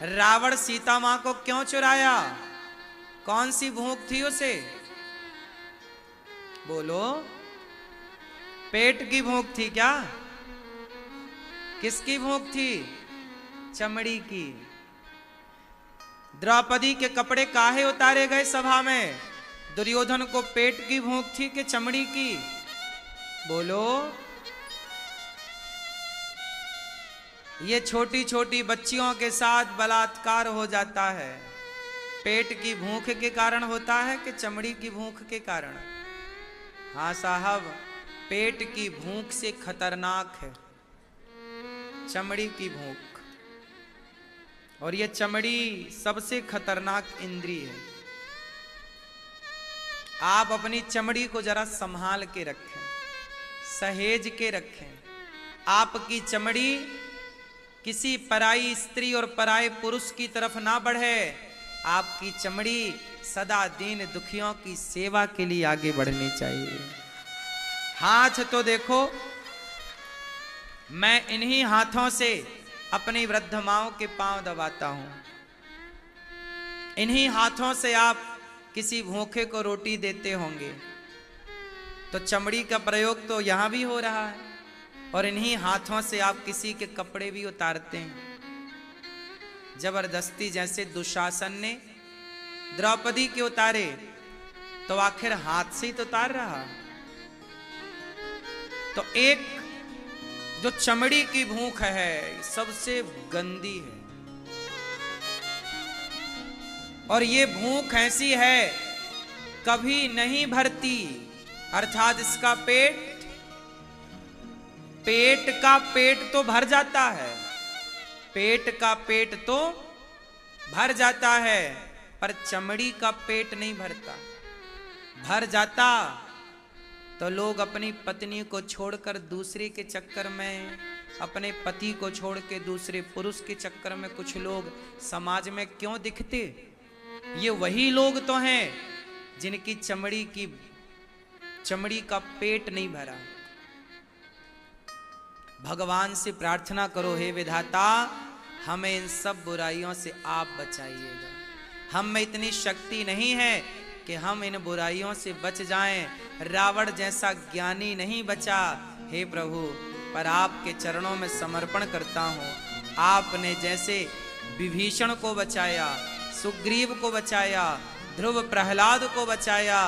रावण सीता मां को क्यों चुराया? कौन सी भूख थी उसे? बोलो। पेट की भूख थी क्या? किसकी भूख थी? चमड़ी की। द्रौपदी के कपड़े काहे उतारे गए सभा में? दुर्योधन को पेट की भूख थी कि चमड़ी की? बोलो। ये छोटी छोटी बच्चियों के साथ बलात्कार हो जाता है, पेट की भूख के कारण होता है कि चमड़ी की भूख के कारण? हाँ साहब, पेट की भूख से खतरनाक है चमड़ी की भूख। और ये चमड़ी सबसे खतरनाक इंद्री है। आप अपनी चमड़ी को जरा संभाल के रखें, सहेज के रखें। आपकी चमड़ी किसी पराई स्त्री और पराये पुरुष की तरफ ना बढ़े। आपकी चमड़ी सदा दीन दुखियों की सेवा के लिए आगे बढ़नी चाहिए। हाथ तो देखो, मैं इन्हीं हाथों से अपनी वृद्ध माओं के पांव दबाता हूं। इन्हीं हाथों से आप किसी भूखे को रोटी देते होंगे, तो चमड़ी का प्रयोग तो यहां भी हो रहा है। और इन्हीं हाथों से आप किसी के कपड़े भी उतारते हैं जबरदस्ती। जैसे दुशासन ने द्रौपदी के उतारे, तो आखिर हाथ से ही तो उतार रहा। तो एक जो चमड़ी की भूख है सबसे गंदी है। और ये भूख ऐसी है कभी नहीं भरती। अर्थात इसका पेट का पेट तो भर जाता है, पेट का पेट तो भर जाता है, पर चमड़ी का पेट नहीं भरता। भर जाता तो लोग अपनी पत्नी को छोड़कर दूसरे के चक्कर में, अपने पति को छोड़ के दूसरे पुरुष के चक्कर में कुछ लोग समाज में क्यों दिखते? ये वही लोग तो हैं जिनकी चमड़ी का पेट नहीं भरा। भगवान से प्रार्थना करो, हे विधाता हमें इन सब बुराइयों से आप बचाइएगा। हम में इतनी शक्ति नहीं है कि हम इन बुराइयों से बच जाएं। रावण जैसा ज्ञानी नहीं बचा हे प्रभु, पर आपके चरणों में समर्पण करता हूं। आपने जैसे विभीषण को बचाया, सुग्रीव को बचाया, ध्रुव प्रहलाद को बचाया,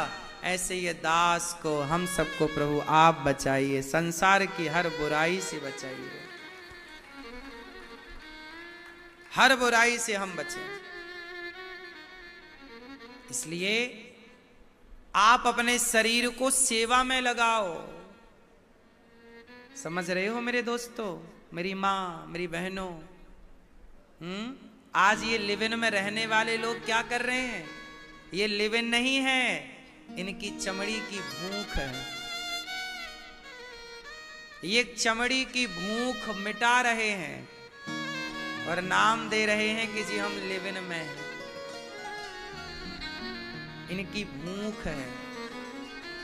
ऐसे ये दास को, हम सबको प्रभु आप बचाइए। संसार की हर बुराई से बचाइए, हर बुराई से हम बचें। इसलिए आप अपने शरीर को सेवा में लगाओ। समझ रहे हो मेरे दोस्तों, मेरी मां, मेरी बहनों? आज ये लिव इन में रहने वाले लोग क्या कर रहे हैं? ये लिव इन नहीं है, इनकी चमड़ी की भूख है। ये चमड़ी की भूख मिटा रहे हैं और नाम दे रहे हैं कि जी हम लिव इन में हैं। इनकी भूख है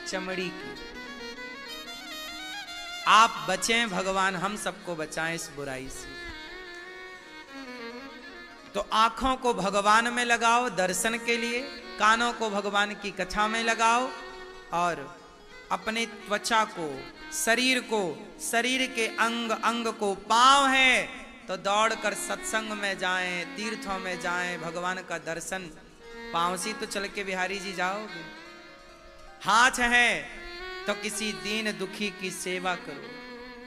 चमड़ी की। आप बचें, भगवान हम सबको बचाएं इस बुराई से। तो आंखों को भगवान में लगाओ दर्शन के लिए, कानों को भगवान की कथा में लगाओ, और अपने त्वचा को, शरीर को, शरीर के अंग अंग को, पांव है तो दौड़कर सत्संग में जाएं, तीर्थों में जाएं, भगवान का दर्शन। पांव से तो चल के बिहारी जी जाओगे। हाथ है तो किसी दीन दुखी की सेवा करो,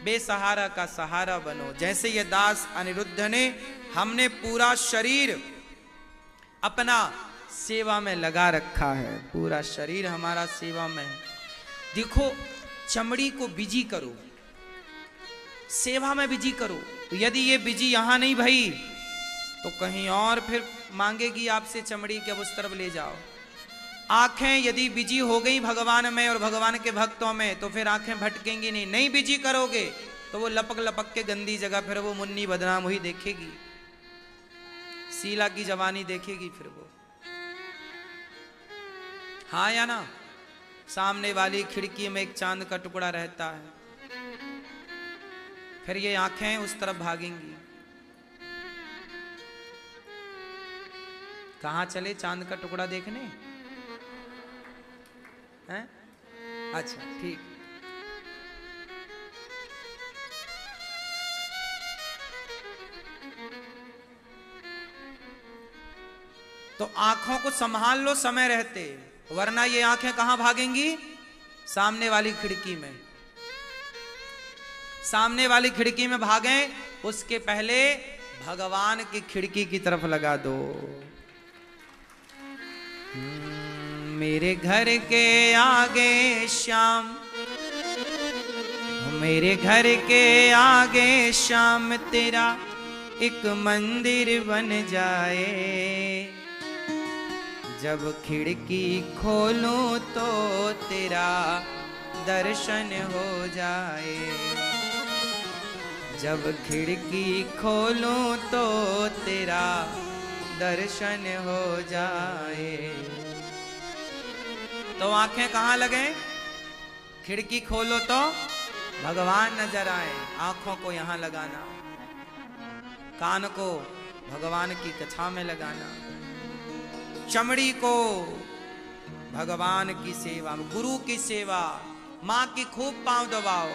बेसहारा का सहारा बनो। जैसे ये दास अनिरुद्ध ने, हमने पूरा शरीर अपना सेवा में लगा रखा है, पूरा शरीर हमारा सेवा में है। देखो, चमड़ी को बिजी करो, सेवा में बिजी करो। तो यदि ये बिजी यहां नहीं भई तो कहीं और फिर मांगेगी आपसे चमड़ी के, अब उस तरफ ले जाओ। आंखें यदि बिजी हो गई भगवान में और भगवान के भक्तों में तो फिर आंखें भटकेंगी नहीं। नहीं बिजी करोगे तो वो लपक लपक के गंदी जगह फिर वो मुन्नी बदनाम हुई देखेगी, शीला की जवानी देखेगी फिर वो। हाँ या ना? सामने वाली खिड़की में एक चांद का टुकड़ा रहता है, फिर ये आंखें उस तरफ भागेंगी। कहाँ चले चांद का टुकड़ा देखने हैं? अच्छा ठीक। तो आंखों को संभाल लो समय रहते, वरना ये आंखें कहां भागेंगी? सामने वाली खिड़की में। सामने वाली खिड़की में भागें, उसके पहले भगवान की खिड़की की तरफ लगा दो। मेरे घर के आगे श्याम, मेरे घर के आगे श्याम तेरा एक मंदिर बन जाए। जब खिड़की खोलूं तो तेरा दर्शन हो जाए। जब खिड़की खोलूं तो तेरा दर्शन हो जाए। तो आंखें कहाँ लगे? खिड़की खोलो तो भगवान नजर आए। आंखों को यहां लगाना, कान को भगवान की कथा में लगाना, चमड़ी को भगवान की सेवा, गुरु की सेवा। माँ की खूब पांव दबाओ,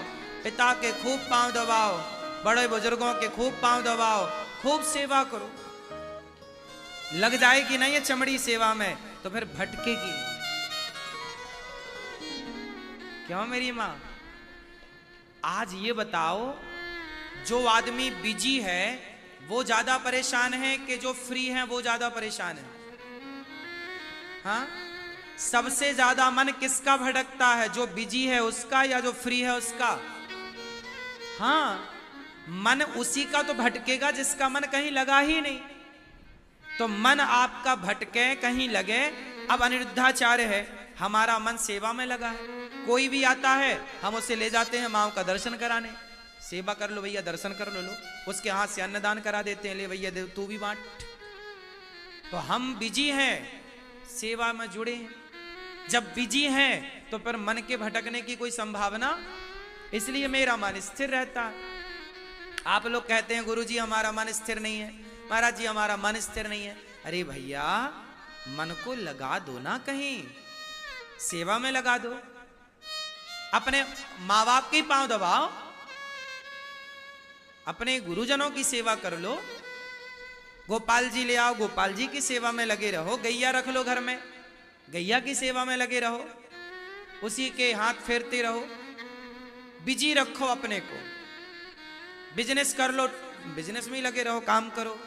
पिता के खूब पांव दबाओ, बड़े बुजुर्गों के खूब पांव दबाओ, खूब सेवा करो। लग जाएगी नहीं ये चमड़ी सेवा में तो फिर भटकेगी। क्यों मेरी माँ? आज ये बताओ, जो आदमी बिजी है वो ज्यादा परेशान है कि जो फ्री है वो ज्यादा परेशान है? हाँ, सबसे ज्यादा मन किसका भटकता है? जो बिजी है उसका या जो फ्री है उसका? हाँ, मन उसी का तो भटकेगा जिसका मन कहीं लगा ही नहीं। तो मन आपका भटके कहीं लगे। अब अनिरुद्धाचार्य है, हमारा मन सेवा में लगा है। कोई भी आता है हम उसे ले जाते हैं माँ का दर्शन कराने। सेवा कर लो भैया, दर्शन कर लो। उसके हाथ से अन्नदान करा देते हैं, ले भैया दे तू भी बांट। तो हम बिजी हैं, सेवा में जुड़े हैं। जब बिजी हैं तो फिर मन के भटकने की कोई संभावना, इसलिए मेरा मन स्थिर रहता है। आप लोग कहते हैं गुरुजी हमारा मन स्थिर नहीं है, महाराज जी हमारा मन स्थिर नहीं है। अरे भैया, मन को लगा दो ना, कहीं सेवा में लगा दो। अपने माँ बाप के पांव दबाओ, अपने गुरुजनों की सेवा कर लो। गोपाल जी ले आओ, गोपाल जी की सेवा में लगे रहो। गैया रख लो घर में, गैया की सेवा में लगे रहो, उसी के हाथ फेरते रहो। बिजी रखो अपने को। बिजनेस कर लो, बिजनेस में लगे रहो, काम करो।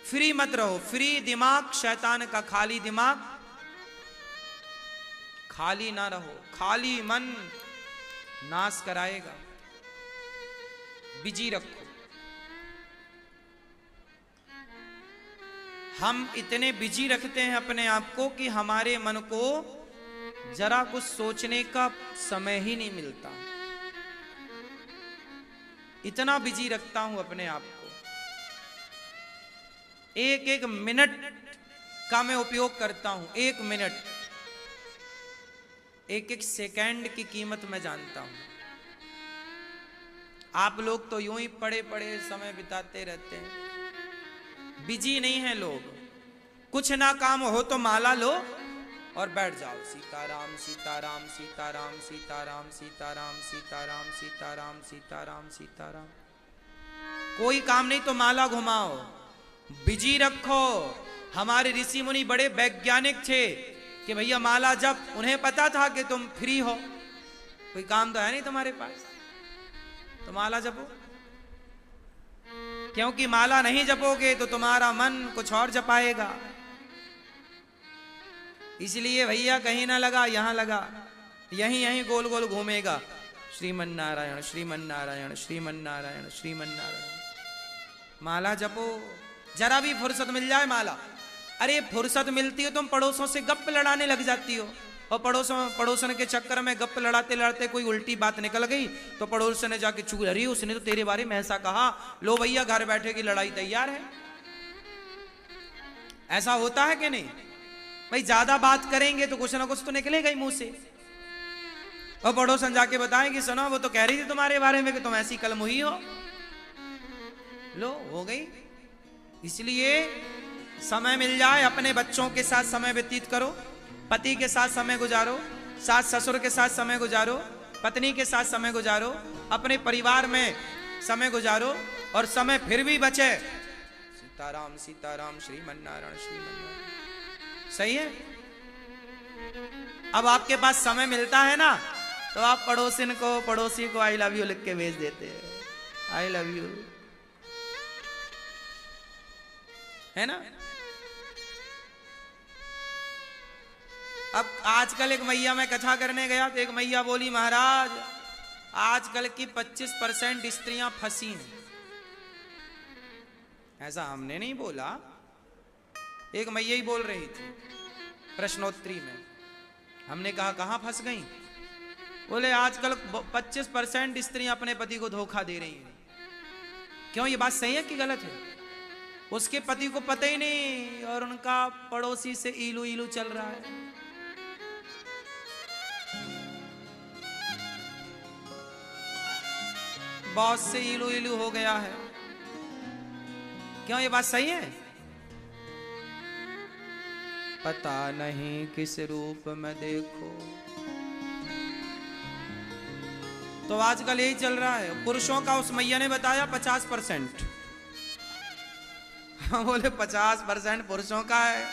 फ्री मत रहो। फ्री दिमाग शैतान का, खाली दिमाग खाली ना रहो। खाली मन नाश कराएगा। बिजी रखो। हम इतने बिजी रखते हैं अपने आप को कि हमारे मन को जरा कुछ सोचने का समय ही नहीं मिलता। इतना बिजी रखता हूं अपने आप को। एक एक मिनट का मैं उपयोग करता हूं। एक मिनट, एक एक सेकंड की कीमत मैं जानता हूं। आप लोग तो यूं ही पड़े पड़े समय बिताते रहते हैं। बिजी नहीं है लोग। कुछ ना काम हो तो माला लो और बैठ जाओ। सीताराम सीताराम सीताराम सीताराम सीताराम सीताराम सीताराम सीताराम सीताराम। कोई काम नहीं तो माला घुमाओ। बिजी रखो। हमारे ऋषि मुनि बड़े वैज्ञानिक थे कि भैया माला जप। उन्हें पता था कि तुम फ्री हो, कोई काम तो है नहीं तुम्हारे पास, तो माला जपो। क्योंकि माला नहीं जपोगे तो तुम्हारा मन कुछ और जपाएगा। इसलिए भैया कहीं ना लगा, यहां लगा, यहीं यहीं गोल गोल घूमेगा। श्रीमन नारायण श्रीमन नारायण श्रीमन नारायण श्रीमन नारायण। माला जपो। जरा भी फुर्सत मिल जाए माला। अरे फुर्सत मिलती हो तुम पड़ोसों से गप्प लड़ाने लग जाती हो, और पड़ोसन के चक्कर में गप्प लड़ाते लड़ाते कोई उल्टी बात निकल गई तो पड़ोसन ने जाके चुग, अरे उसने तो तेरे बारे में ऐसा कहा। लो भैया, घर बैठे की लड़ाई तैयार है। ऐसा होता है कि नहीं भाई? ज्यादा बात करेंगे तो कुछ ना कुछ तो निकलेगा ही मुंह से। और पड़ोसन जाके बताएं कि सुनो वो तो कह रही थी तुम्हारे बारे में कि तुम ऐसी कलमुही हो। लो, हो गई। इसलिए समय मिल जाए अपने बच्चों के साथ समय व्यतीत करो, पति के साथ समय गुजारो, सास ससुर के साथ समय गुजारो, पत्नी के साथ समय गुजारो, अपने परिवार में समय गुजारो, और समय फिर भी बचे, सीताराम सीताराम श्रीमन नारायण श्रीमन नारायण। सही है। अब आपके पास समय मिलता है ना, तो आप पड़ोसी को आई लव यू लिख के भेज देते हैं, आई लव यू, है ना। अब आजकल एक मैया में कथा करने गया तो एक मैया बोली, महाराज आजकल की 25% स्त्रियां फंसी हैं। ऐसा हमने नहीं बोला, एक मैया ही बोल रही थी प्रश्नोत्तरी में। हमने कहा कहां फंस गई? बोले आजकल 25% स्त्रियां अपने पति को धोखा दे रही हैं। क्यों, ये बात सही है कि गलत है? उसके पति को पता ही नहीं और उनका पड़ोसी से इलू इलू चल रहा है। बॉस से इलू इलू हो गया है। क्यों, ये बात सही है? पता नहीं किस रूप में देखो। तो आजकल यही चल रहा है। पुरुषों का उस मैया ने बताया 50%। बोले 50% पुरुषों का है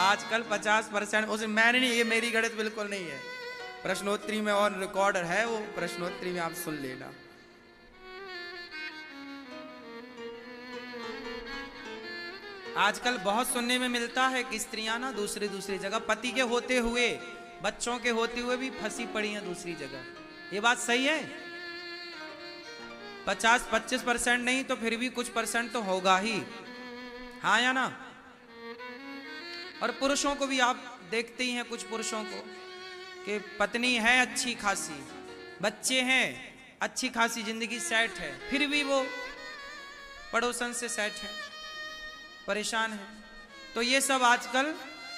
आजकल, 50%। उस मैंने नहीं, ये मेरी गणित बिल्कुल नहीं है, प्रश्नोत्तरी में और रिकॉर्डर है, वो प्रश्नोत्तरी में आप सुन लेना। आजकल बहुत सुनने में मिलता है कि स्त्रियां ना दूसरी जगह, पति के होते हुए, बच्चों के होते हुए भी फंसी पड़ी हैं दूसरी जगह। ये बात सही है? 50-25% नहीं तो फिर भी कुछ परसेंट तो होगा ही, हाँ या ना। और पुरुषों को भी आप देखते ही हैं, कुछ पुरुषों को कि पत्नी है अच्छी खासी, बच्चे हैं, अच्छी खासी जिंदगी सेट है, फिर भी वो पड़ोसन से सेट है, परेशान है। तो ये सब आजकल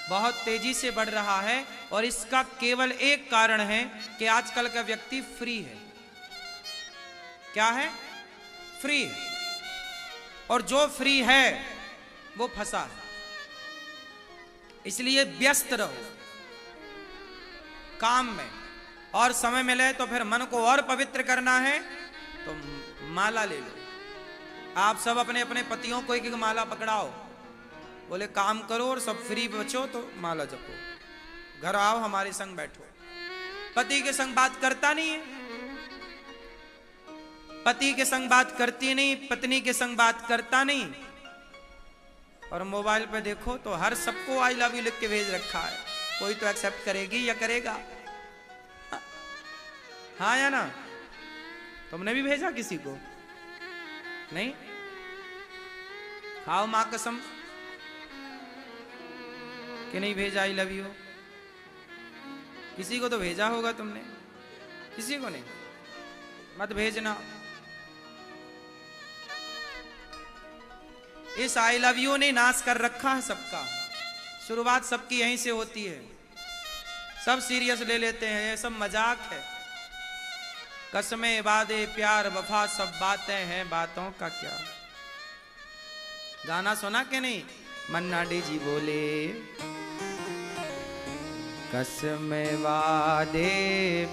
बहुत तेजी से बढ़ रहा है और इसका केवल एक कारण है कि आजकल का व्यक्ति फ्री है। क्या है? फ्री है। और जो फ्री है वो फंसा है। इसलिए व्यस्त रहो काम में, और समय मिले तो फिर मन को और पवित्र करना है तो माला ले लो। आप सब अपने अपने पतियों को एक एक माला पकड़ाओ, बोले काम करो और सब फ्री बचो तो माला जपो, घर आओ हमारे संग बैठो। पति के संग बात करता नहीं है, पति के संग बात करती नहीं, पत्नी के संग बात करता नहीं, और मोबाइल पे देखो तो हर सबको आई लव यू लिख के भेज रखा है। कोई तो एक्सेप्ट करेगी या करेगा? हाँ या ना? तुमने भी भेजा किसी को? नहीं? खाओ मां कसम कि नहीं भेजा आई लव यू। किसी को तो भेजा होगा तुमने, किसी को नहीं। मत भेजना। इस आई लव यू ने नाश कर रखा है सबका। शुरुआत सबकी यहीं से होती है। सब सीरियस ले लेते हैं, ये सब मजाक है। कसमें वादे प्यार वफा सब बातें हैं, बातों का क्या। गाना सुना के नहीं? मन्ना डे जी बोले कसमें वादे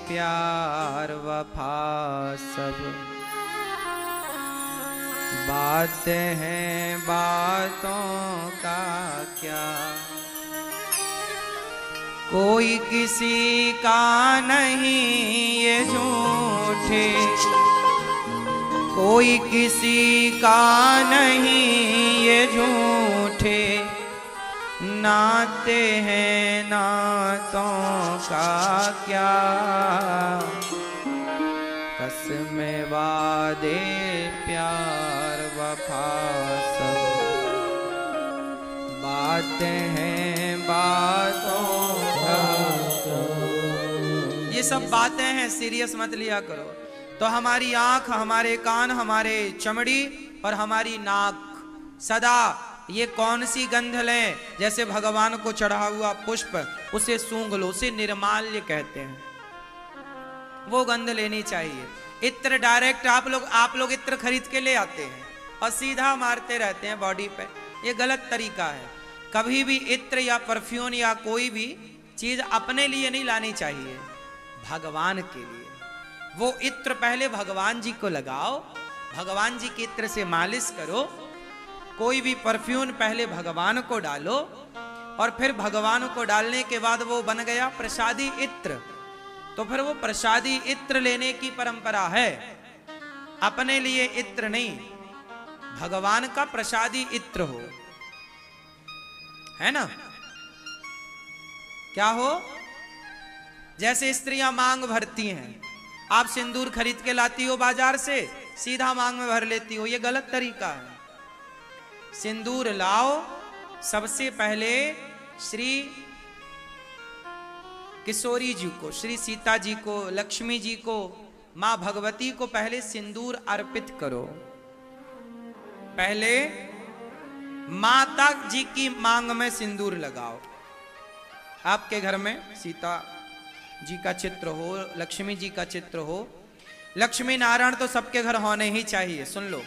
प्यार वफा सब बातें हैं, बातों का क्या। कोई किसी का नहीं ये झूठे, कोई किसी का नहीं ये झूठे, नाते हैं नातों का क्या। कसमें वादे प्यार वफा सब बातें हैं, बातों का। ये सब बातें हैं, सीरियस मत लिया करो। तो हमारी आंख, हमारे कान, हमारे चमड़ी और हमारी नाक सदा ये कौन सी गंध लें? जैसे भगवान को चढ़ा हुआ पुष्प, उसे सूंघ लो, उसे निर्माल्य कहते हैं, वो गंध लेनी चाहिए। इत्र डायरेक्ट आप लोग इत्र खरीद के ले आते हैं और सीधा मारते रहते हैं बॉडी पे, ये गलत तरीका है। कभी भी इत्र या परफ्यूम या कोई भी चीज अपने लिए नहीं लानी चाहिए, भगवान के लिए। वो इत्र पहले भगवान जी को लगाओ, भगवान जी के इत्र से मालिश करो। कोई भी परफ्यूम पहले भगवान को डालो और फिर भगवान को डालने के बाद वो बन गया प्रसादी इत्र। तो फिर वो प्रसादी इत्र लेने की परंपरा है, अपने लिए इत्र नहीं, भगवान का प्रसादी इत्र हो, है ना। क्या हो, जैसे स्त्रियां मांग भरती हैं, आप सिंदूर खरीद के लाती हो बाजार से, सीधा मांग में भर लेती हो, ये गलत तरीका है। सिंदूर लाओ, सबसे पहले श्री किशोरी जी को, श्री सीता जी को, लक्ष्मी जी को, मां भगवती को पहले सिंदूर अर्पित करो। पहले माता जी की मांग में सिंदूर लगाओ। आपके घर में सीता जी का चित्र हो, लक्ष्मी जी का चित्र हो, लक्ष्मी नारायण तो सबके घर होने ही चाहिए। सुन लो,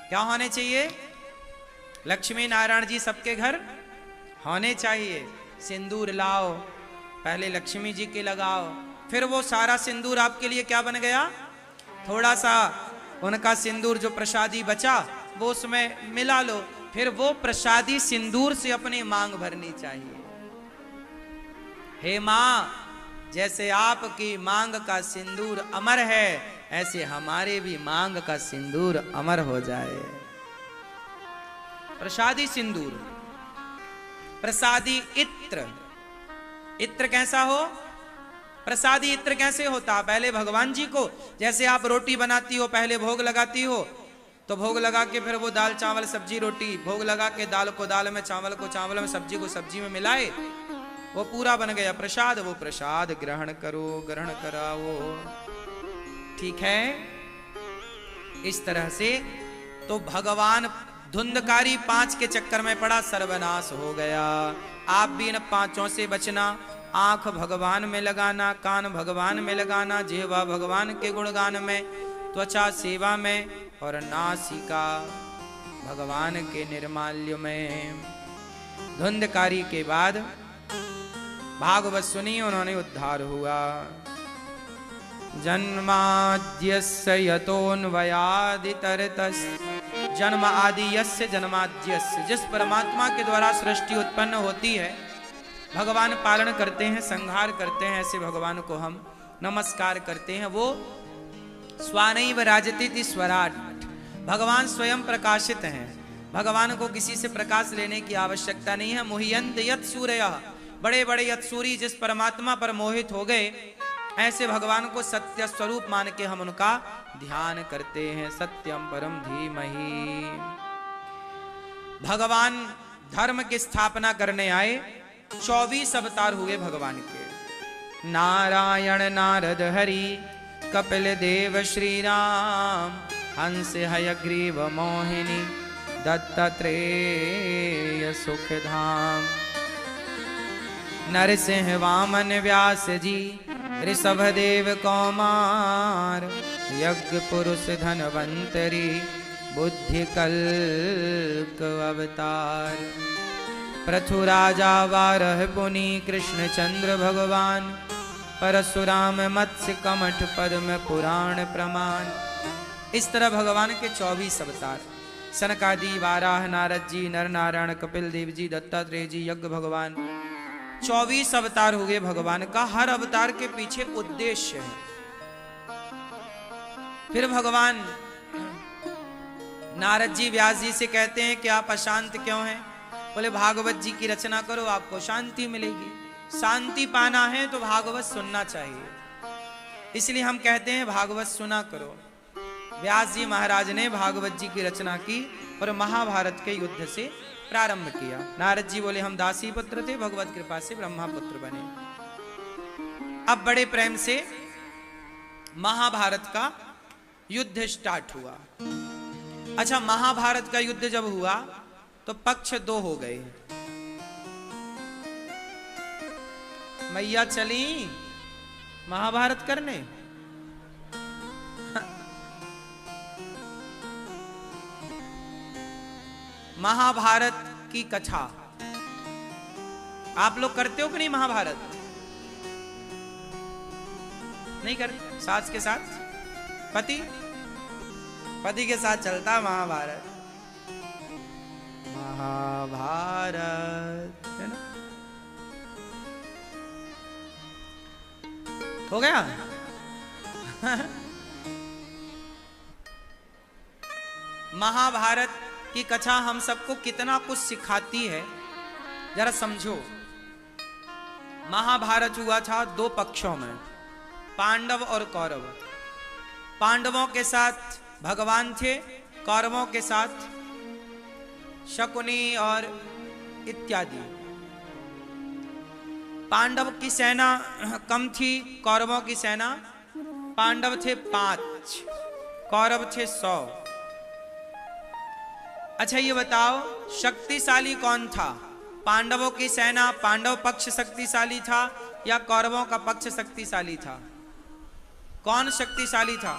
क्या होने चाहिए, लक्ष्मी नारायण जी सबके घर होने चाहिए। सिंदूर लाओ, पहले लक्ष्मी जी के लगाओ, फिर वो सारा सिंदूर आपके लिए क्या बन गया, थोड़ा सा उनका सिंदूर जो प्रसादी बचा वो उसमें मिला लो, फिर वो प्रसादी सिंदूर से अपनी मांग भरनी चाहिए। हे मां, जैसे आपकी मांग का सिंदूर अमर है, ऐसे हमारे भी मांग का सिंदूर अमर हो जाए। प्रसादी सिंदूर, प्रसादी इत्र। इत्र कैसा हो, प्रसादी इत्र कैसे होता, पहले भगवान जी को, जैसे आप रोटी बनाती हो पहले भोग लगाती हो, तो भोग लगा के फिर वो दाल चावल सब्जी रोटी, भोग लगा के दाल को दाल में, चावल को चावल में, सब्जी को सब्जी में मिलाए, वो पूरा बन गया प्रसाद। वो प्रसाद ग्रहण करो, ग्रहण कराओ, ठीक है। इस तरह से तो भगवान धुंधकारी 5 के चक्कर में पड़ा, सर्वनाश हो गया। आप भी इन 5 से बचना। आंख भगवान में लगाना, कान भगवान में लगाना, जिह्वा भगवान के गुणगान में, त्वचा सेवा में, और नासिका भगवान के निर्माल्य में। धुंधकारी के बाद भागवत सुनी, उन्होंने उद्धार हुआ। जन्माद्यस्य यतोऽन्वयादितरतस्य, जन्म आदि यस्य जन्माद्यस्य, जिस परमात्मा के द्वारा सृष्टि उत्पन्न होती है, भगवान पालन करते हैं, संहार करते हैं, ऐसे भगवान को हम नमस्कार करते हैं। वो स्वानैव राजतीति स्वराट, भगवान स्वयं प्रकाशित हैं, भगवान को किसी से प्रकाश लेने की आवश्यकता नहीं है। मोहियन्त यत् सूरयः, बड़े बड़े यत् सूरी जिस परमात्मा पर मोहित हो गए, ऐसे भगवान को सत्य स्वरूप मान के हम उनका ध्यान करते हैं। सत्यम परम धीमहि। भगवान धर्म की स्थापना करने आए, 24 अवतार हुए भगवान के। नारायण नारद हरि कपिल देव श्री राम, हंस हयग्रीव मोहिनी दत्तात्रेय सुख धाम। नरसिंह वामन व्यास जी, ऋषभ देव कौमार, यज्ञ पुरुष धनवंतरी, बुद्धि कल्क अवतार। पृथु राजा वारह पुनि, कृष्ण चंद्र भगवान, परशुराम मत्स्य कमठ पद्म पुराण प्रमाण। इस तरह भगवान के 24 अवतार, सनकादि, वाराह, नारद जी, नर नारायण, कपिल देव जी, दत्तात्रेय जी, यज्ञ भगवान, 24 अवतार हुए भगवान का। हर अवतार के पीछे उद्देश्य है। फिर भगवान नारद जी व्यास जी से कहते हैं कि आप अशांत क्यों हैं? बोले भागवत जी की रचना करो, आपको शांति मिलेगी। शांति पाना है तो भागवत सुनना चाहिए, इसलिए हम कहते हैं भागवत सुना करो। व्यास जी महाराज ने भागवत जी की रचना की और महाभारत के युद्ध से प्रारंभ किया। नारद जी बोले हम दासी पुत्र थे, भगवत कृपा से ब्रह्मापुत्र बने। अब बड़े प्रेम से महाभारत का युद्ध स्टार्ट हुआ। अच्छा, महाभारत का युद्ध जब हुआ तो पक्ष 2 हो गए। मैया चली महाभारत करने, महाभारत की कथा। आप लोग करते हो कि नहीं? महाभारत नहीं करते? सास के साथ, पति के साथ चलता महाभारत। महाभारत है ना, हो गया। महाभारत की कथा हम सबको कितना कुछ सिखाती है, जरा समझो। महाभारत हुआ था दो पक्षों में, पांडव और कौरव। पांडवों के साथ भगवान थे, कौरवों के साथ शकुनी और इत्यादि। पांडव की सेना कम थी, कौरवों की सेना, पांडव थे 5, कौरव थे 100। अच्छा ये बताओ, शक्तिशाली कौन था? पांडवों की सेना, पांडव पक्ष शक्तिशाली था या कौरवों का पक्ष शक्तिशाली था? कौन शक्तिशाली था?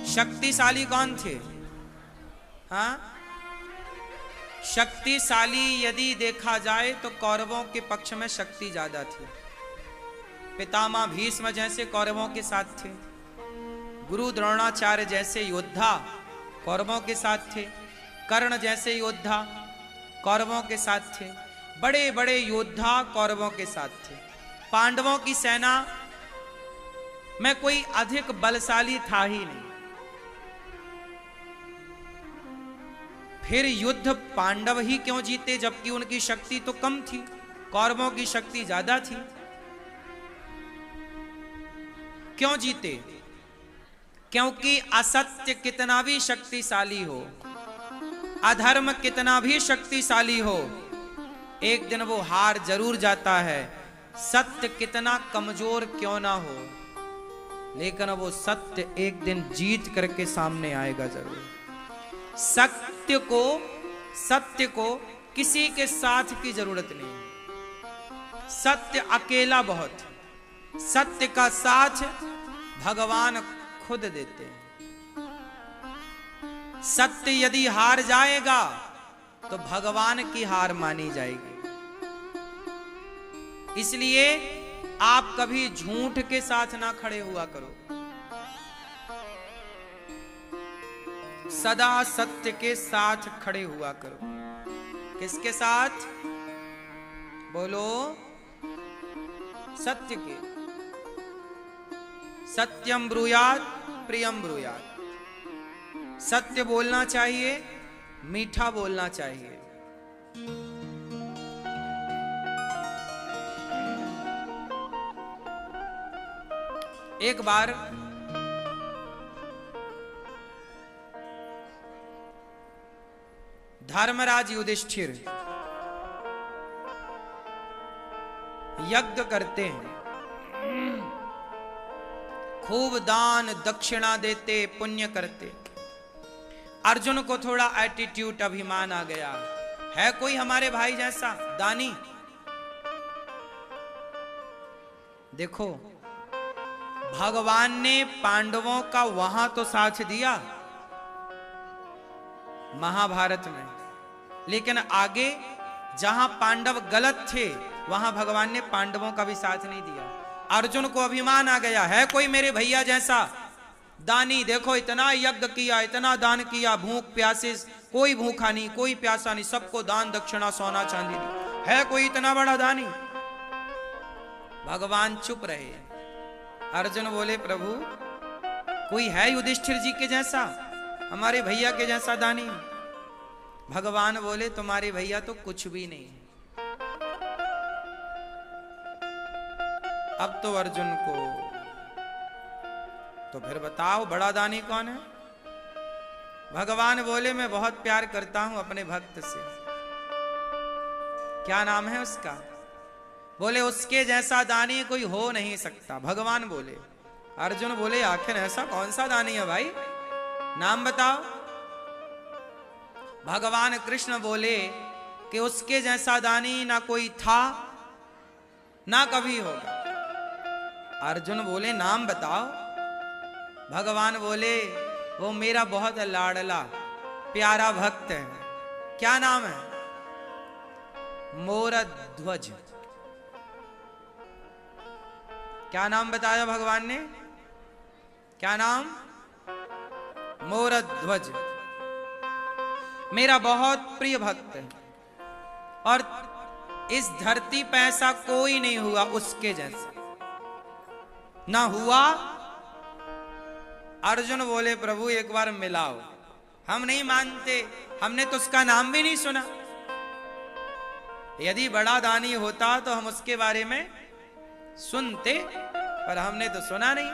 शक्तिशाली कौन थे? हाँ, शक्तिशाली यदि देखा जाए तो कौरवों के पक्ष में शक्ति ज्यादा थी। पितामह भीष्म जैसे कौरवों के साथ थे, गुरु द्रोणाचार्य जैसे योद्धा कौरवों के साथ थे, कर्ण जैसे योद्धा कौरवों के साथ थे, बड़े बड़े योद्धा कौरवों के साथ थे। पांडवों की सेना में कोई अधिक बलशाली था ही नहीं। फिर युद्ध पांडव ही क्यों जीते, जबकि उनकी शक्ति तो कम थी, कौरवों की शक्ति ज्यादा थी? क्यों जीते? क्योंकि असत्य कितना भी शक्तिशाली हो, अधर्म कितना भी शक्तिशाली हो, एक दिन वो हार जरूर जाता है। सत्य कितना कमजोर क्यों ना हो, लेकिन वो सत्य एक दिन जीत करके सामने आएगा जरूर। सत्य को किसी के साथ की जरूरत नहीं। सत्य अकेला बहुत, सत्य का साथ भगवान खुद देते हैं। सत्य यदि हार जाएगा तो भगवान की हार मानी जाएगी। इसलिए आप कभी झूठ के साथ ना खड़े हुआ करो, सदा सत्य के साथ खड़े हुआ करो। किसके साथ? बोलो, सत्य के। सत्यम ब्रूयात प्रियम ब्रूयात। सत्य बोलना चाहिए, मीठा बोलना चाहिए। एक बार धर्मराज युधिष्ठिर यज्ञ करते हैं, खूब दान दक्षिणा देते, पुण्य करते। अर्जुन को थोड़ा एटीट्यूड, अभिमान आ गया। है कोई हमारे भाई जैसा दानी? देखो, भगवान ने पांडवों का वहां तो साथ दिया महाभारत में, लेकिन आगे जहां पांडव गलत थे वहां भगवान ने पांडवों का भी साथ नहीं दिया। अर्जुन को अभिमान आ गया, है कोई मेरे भैया जैसा दानी? देखो इतना यज्ञ किया, इतना दान किया, भूख प्यासे कोई भूखा नहीं, कोई प्यासा नहीं, सबको दान दक्षिणा सोना चांदी दी। है कोई इतना बड़ा दानी? भगवान चुप रहे। अर्जुन बोले, प्रभु कोई है युधिष्ठिर जी के जैसा, हमारे भैया के जैसा दानी? भगवान बोले, तुम्हारे भैया तो कुछ भी नहीं है। अब तो अर्जुन को, तो फिर बताओ बड़ा दानी कौन है? भगवान बोले, मैं बहुत प्यार करता हूं अपने भक्त से। क्या नाम है उसका? बोले, उसके जैसा दानी कोई हो नहीं सकता। भगवान बोले। अर्जुन बोले, आखिर ऐसा कौन सा दानी है भाई, नाम बताओ। भगवान कृष्ण बोले कि उसके जैसा दानी ना कोई था ना कभी होगा। अर्जुन बोले, नाम बताओ। भगवान बोले, वो मेरा बहुत लाडला प्यारा भक्त है। क्या नाम है? मोरध्वज। क्या नाम बताया भगवान ने? क्या नाम? मोरध्वज। मेरा बहुत प्रिय भक्त है और इस धरती पे ऐसा कोई नहीं हुआ उसके जैसा, ना हुआ। अर्जुन बोले प्रभु एक बार मिलाओ। हम नहीं मानते, हमने तो उसका नाम भी नहीं सुना। यदि बड़ा दानी होता तो हम उसके बारे में सुनते, पर हमने तो सुना नहीं।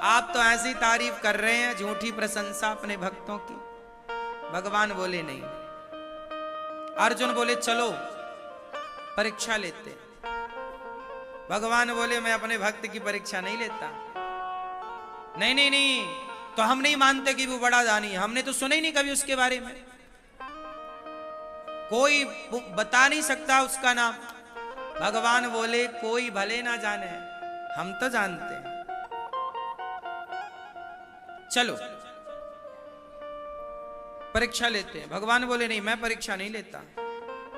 आप तो ऐसी तारीफ कर रहे हैं, झूठी प्रशंसा अपने भक्तों की। भगवान बोले नहीं। अर्जुन बोले चलो परीक्षा लेते। भगवान बोले मैं अपने भक्त की परीक्षा नहीं लेता। नहीं नहीं नहीं, तो हम नहीं मानते कि वो बड़ा दानी है, हमने तो सुना ही नहीं कभी उसके बारे में। कोई बता नहीं सकता उसका नाम। भगवान बोले कोई भले ना जाने, हम तो जानते हैं। चलो परीक्षा लेते हैं। भगवान बोले नहीं, मैं परीक्षा नहीं लेता।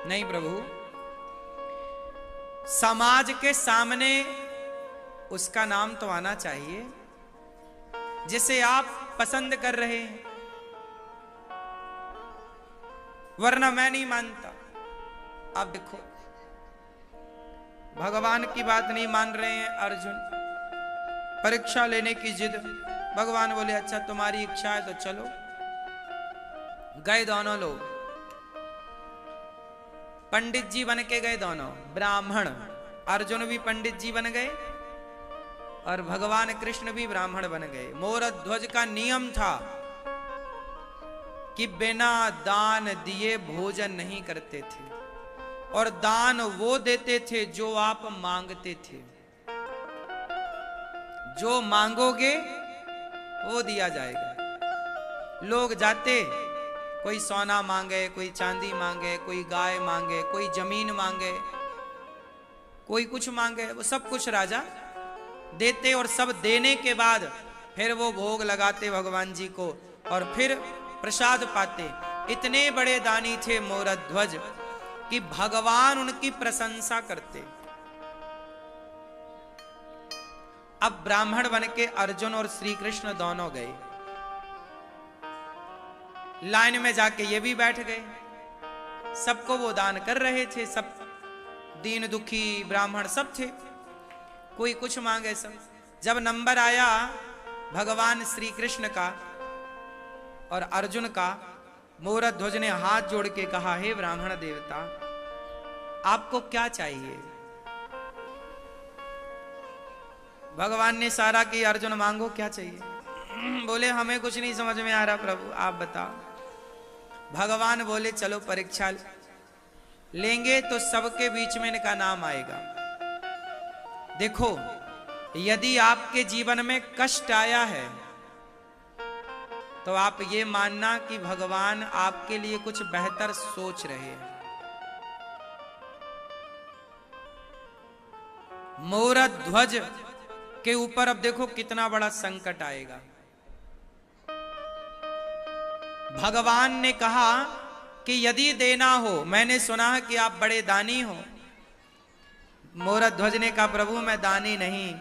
नहीं प्रभु, समाज के सामने उसका नाम तो आना चाहिए जिसे आप पसंद कर रहे हैं, वरना मैं नहीं मानता। आप देखो भगवान की बात नहीं मान रहे हैं अर्जुन, परीक्षा लेने की जिद। भगवान बोले अच्छा तुम्हारी इच्छा है तो चलो। गए दोनों लोग, पंडित जी बन के गए दोनों, ब्राह्मण। अर्जुन भी पंडित जी बन गए और भगवान कृष्ण भी ब्राह्मण बन गए। मोरध्वज का नियम था कि बिना दान दिए भोजन नहीं करते थे, और दान वो देते थे जो आप मांगते थे। जो मांगोगे वो दिया जाएगा। लोग जाते, कोई सोना मांगे, कोई चांदी मांगे, कोई गाय मांगे, कोई जमीन मांगे, कोई कुछ मांगे, वो सब कुछ राजा देते। और सब देने के बाद फिर वो भोग लगाते भगवान जी को और फिर प्रसाद पाते। इतने बड़े दानी थे मोरध्वज कि भगवान उनकी प्रशंसा करते। अब ब्राह्मण बन के अर्जुन और श्री कृष्ण दोनों गए, लाइन में जाके ये भी बैठ गए। सबको वो दान कर रहे थे, सब दीन दुखी ब्राह्मण सब थे, कोई कुछ मांगे सब। जब नंबर आया भगवान श्री कृष्ण का और अर्जुन का, मोरध्वज ने हाथ जोड़ के कहा हे ब्राह्मण देवता, आपको क्या चाहिए? भगवान ने सारा की, अर्जुन मांगो क्या चाहिए? बोले हमें कुछ नहीं समझ में आ रहा प्रभु, आप बताओ। भगवान बोले चलो परीक्षा लेंगे तो सबके बीच में इनका नाम आएगा। देखो यदि आपके जीवन में कष्ट आया है तो आप ये मानना कि भगवान आपके लिए कुछ बेहतर सोच रहे हैं। मोरध्वज के ऊपर अब देखो कितना बड़ा संकट आएगा। भगवान ने कहा कि यदि देना हो, मैंने सुना है कि आप बड़े दानी हो। मोरध्वज ने कहा प्रभु मैं दानी नहीं,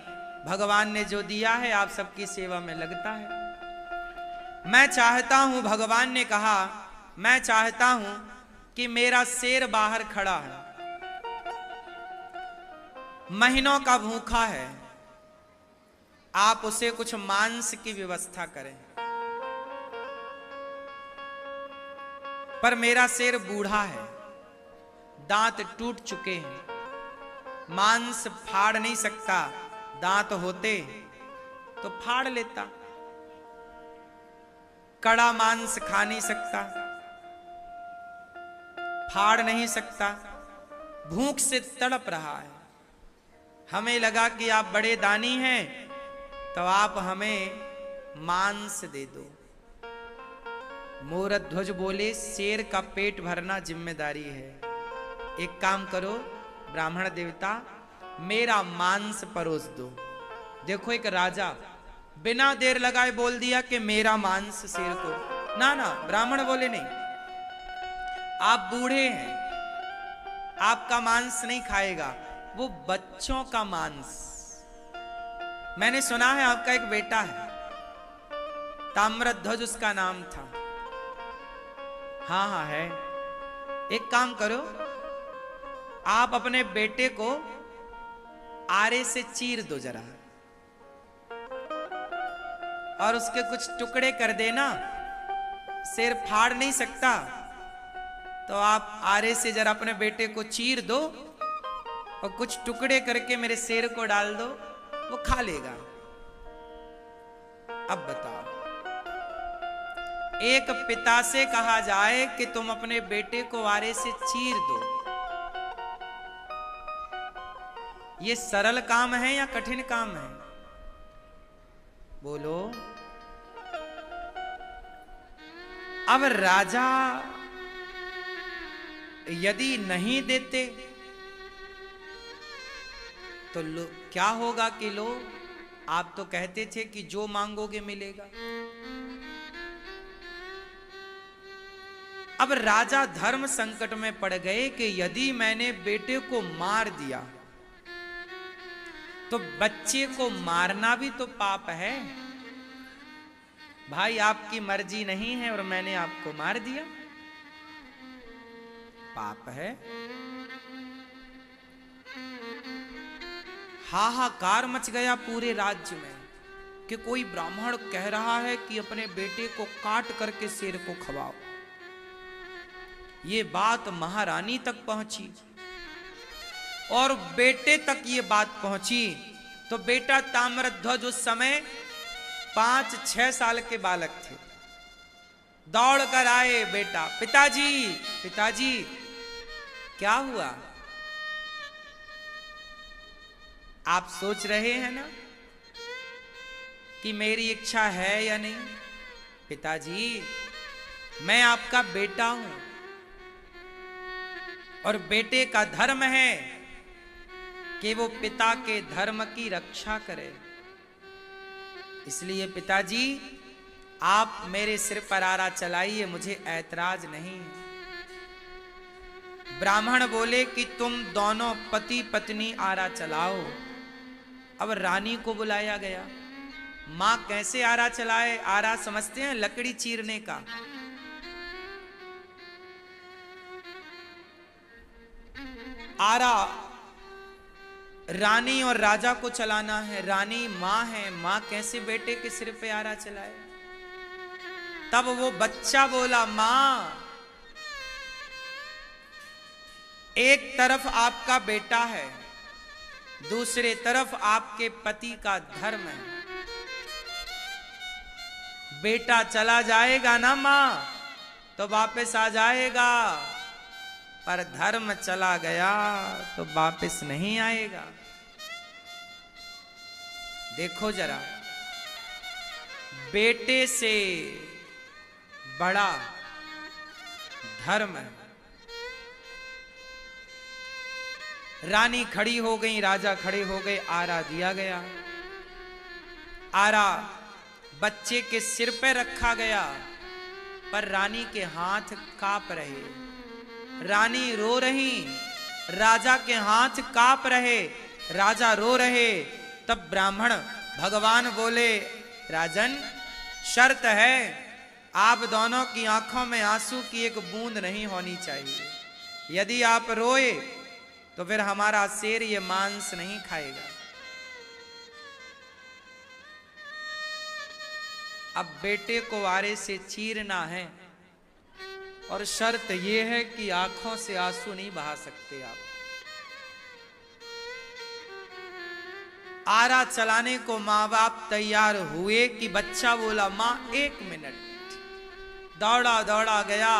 भगवान ने जो दिया है आप सबकी सेवा में लगता है। मैं चाहता हूं, भगवान ने कहा मैं चाहता हूं कि मेरा शेर बाहर खड़ा है, महीनों का भूखा है, आप उसे कुछ मांस की व्यवस्था करें। पर मेरा शेर बूढ़ा है, दांत टूट चुके हैं, मांस फाड़ नहीं सकता, दांत होते तो फाड़ लेता, कड़ा मांस खा नहीं सकता, फाड़ नहीं सकता, भूख से तड़प रहा है। हमें लगा कि आप बड़े दानी हैं तो आप हमें मांस दे दो। मोरध्वज बोले शेर का पेट भरना जिम्मेदारी है, एक काम करो ब्राह्मण देवता, मेरा मांस परोस दो। देखो एक राजा बिना देर लगाए बोल दिया कि मेरा मांस शेर को। ना ना, ब्राह्मण बोले नहीं, आप बूढ़े हैं, आपका मांस नहीं खाएगा, वो बच्चों का मांस। मैंने सुना है आपका एक बेटा है, ताम्रध्वज उसका नाम था। हाँ हाँ है। एक काम करो, आप अपने बेटे को आरे से चीर दो जरा, और उसके कुछ टुकड़े कर देना। शेर फाड़ नहीं सकता, तो आप आरे से जरा अपने बेटे को चीर दो और कुछ टुकड़े करके मेरे शेर को डाल दो, वो खा लेगा। अब बताओ, एक पिता से कहा जाए कि तुम अपने बेटे को आरे से चीर दो, ये सरल काम है या कठिन काम है? बोलो। अब राजा यदि नहीं देते तो क्या होगा कि लो, आप तो कहते थे कि जो मांगोगे मिलेगा। अब राजा धर्म संकट में पड़ गए कि यदि मैंने बेटे को मार दिया तो बच्चे को मारना भी तो पाप है। भाई आपकी मर्जी नहीं है और मैंने आपको मार दिया, पाप है। हाहाकार मच गया पूरे राज्य में कि कोई ब्राह्मण कह रहा है कि अपने बेटे को काट करके शेर को खवाओ। ये बात महारानी तक पहुंची और बेटे तक ये बात पहुंची तो बेटा ताम्रध्वज उस समय 5-6 साल के बालक थे। दौड़ कर आए बेटा, पिताजी पिताजी क्या हुआ? आप सोच रहे हैं ना कि मेरी इच्छा है या नहीं? पिताजी मैं आपका बेटा हूं और बेटे का धर्म है कि वो पिता के धर्म की रक्षा करे। इसलिए पिताजी आप मेरे सिर पर आरा चलाइए, मुझे ऐतराज नहीं। ब्राह्मण बोले कि तुम दोनों पति पत्नी आरा चलाओ। अब रानी को बुलाया गया। मां कैसे आरा चलाए? आरा समझते हैं लकड़ी चीरने का। आरा रानी और राजा को चलाना है। रानी मां है, मां कैसे बेटे के सिर पे आरा चलाए? तब वो बच्चा बोला, मां एक तरफ आपका बेटा है, दूसरे तरफ आपके पति का धर्म है। बेटा चला जाएगा ना मां तो वापस आ जाएगा, पर धर्म चला गया तो वापस नहीं आएगा। देखो जरा, बेटे से बड़ा धर्म है। रानी खड़ी हो गई, राजा खड़े हो गए, आरा दिया गया। आरा बच्चे के सिर पे रखा गया, पर रानी के हाथ कांप रहे। रानी रो रही, राजा के हाथ कांप रहे, राजा रो रहे। तब ब्राह्मण भगवान बोले, राजन शर्त है, आप दोनों की आंखों में आंसू की एक बूंद नहीं होनी चाहिए। यदि आप रोए तो फिर हमारा शेर ये मांस नहीं खाएगा। अब बेटे को आरे से चीरना है और शर्त यह है कि आंखों से आंसू नहीं बहा सकते आप। आरा चलाने को मां बाप तैयार हुए कि बच्चा बोला, मां 1 मिनट। दौड़ा दौड़ा गया,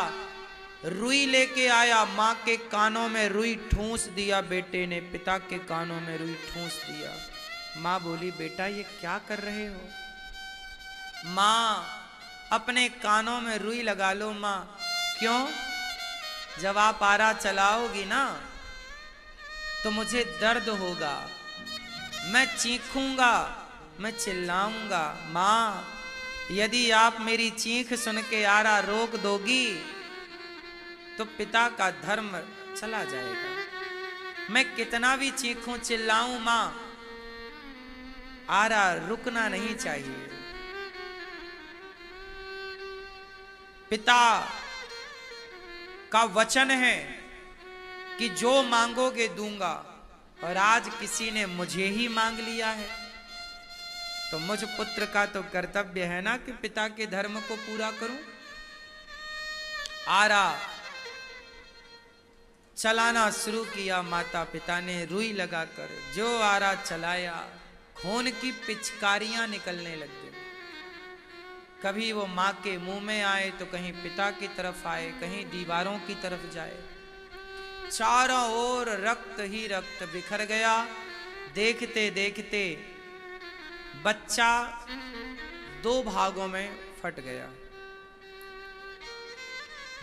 रुई लेके आया, मां के कानों में रुई ठूंस दिया। बेटे ने पिता के कानों में रुई ठूंस दिया। मां बोली, बेटा ये क्या कर रहे हो? मां अपने कानों में रुई लगा लो। मां क्यों? जब आप आरा चलाओगी ना तो मुझे दर्द होगा, मैं चीखूंगा, मैं चिल्लाऊंगा। मां यदि आप मेरी चीख सुन के आरा रोक दोगी तो पिता का धर्म चला जाएगा। मैं कितना भी चीखूं चिल्लाऊं मां, आरा रुकना नहीं चाहिए। पिता का वचन है कि जो मांगोगे दूंगा, और आज किसी ने मुझे ही मांग लिया है, तो मुझ पुत्र का तो कर्तव्य है ना कि पिता के धर्म को पूरा करूं। आरा चलाना शुरू किया माता पिता ने, रुई लगाकर जो आरा चलाया, खून की पिचकारियां निकलने लग गई। कभी वो माँ के मुंह में आए तो कहीं पिता की तरफ आए, कहीं दीवारों की तरफ जाए। चारों ओर रक्त ही रक्त बिखर गया। देखते देखते बच्चा 2 भागों में फट गया।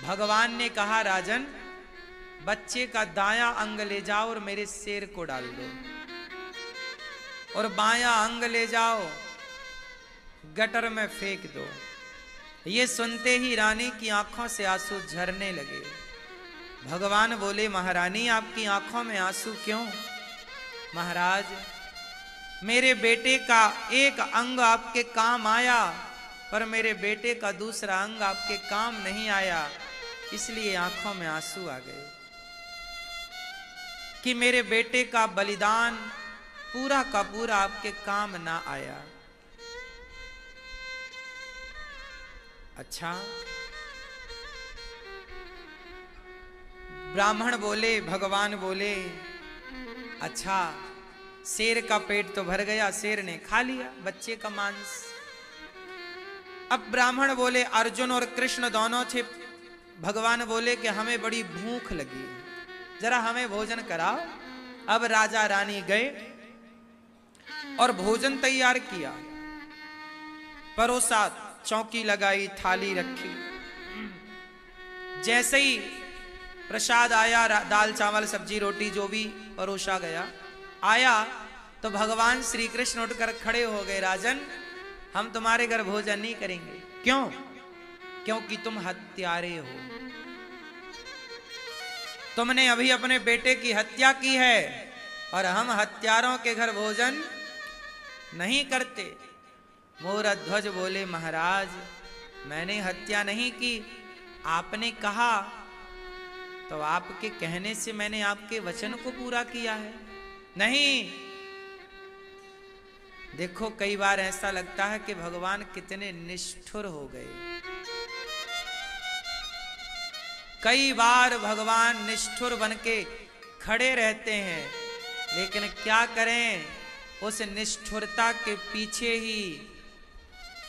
भगवान ने कहा, राजन बच्चे का दायां अंग ले जाओ और मेरे शेर को डाल दो, और बायां अंग ले जाओ गटर में फेंक दो। ये सुनते ही रानी की आंखों से आंसू झरने लगे। भगवान बोले, महारानी आपकी आंखों में आंसू क्यों? महाराज, मेरे बेटे का एक अंग आपके काम आया, पर मेरे बेटे का दूसरा अंग आपके काम नहीं आया, इसलिए आंखों में आंसू आ गए कि मेरे बेटे का बलिदान पूरा का पूरा आपके काम ना आया। अच्छा, ब्राह्मण बोले, भगवान बोले, अच्छा शेर का पेट तो भर गया, शेर ने खा लिया बच्चे का मांस। अब ब्राह्मण बोले, अर्जुन और कृष्ण दोनों थे। भगवान बोले कि हमें बड़ी भूख लगी, जरा हमें भोजन कराओ। अब राजा रानी गए और भोजन तैयार किया, परोसा, चौकी लगाई, थाली रखी। जैसे ही प्रसाद आया, दाल चावल सब्जी रोटी जो भी परोसा गया, आया तो भगवान श्री कृष्ण उठकर खड़े हो गए। राजन, हम तुम्हारे घर भोजन नहीं करेंगे। क्यों? क्योंकि तुम हत्यारे हो, तुमने अभी अपने बेटे की हत्या की है, और हम हत्यारों के घर भोजन नहीं करते। मोरध्वज बोले, महाराज मैंने हत्या नहीं की, आपने कहा, तो आपके कहने से मैंने आपके वचन को पूरा किया है। नहीं, देखो कई बार ऐसा लगता है कि भगवान कितने निष्ठुर हो गए। कई बार भगवान निष्ठुर बनके खड़े रहते हैं, लेकिन क्या करें, उस निष्ठुरता के पीछे ही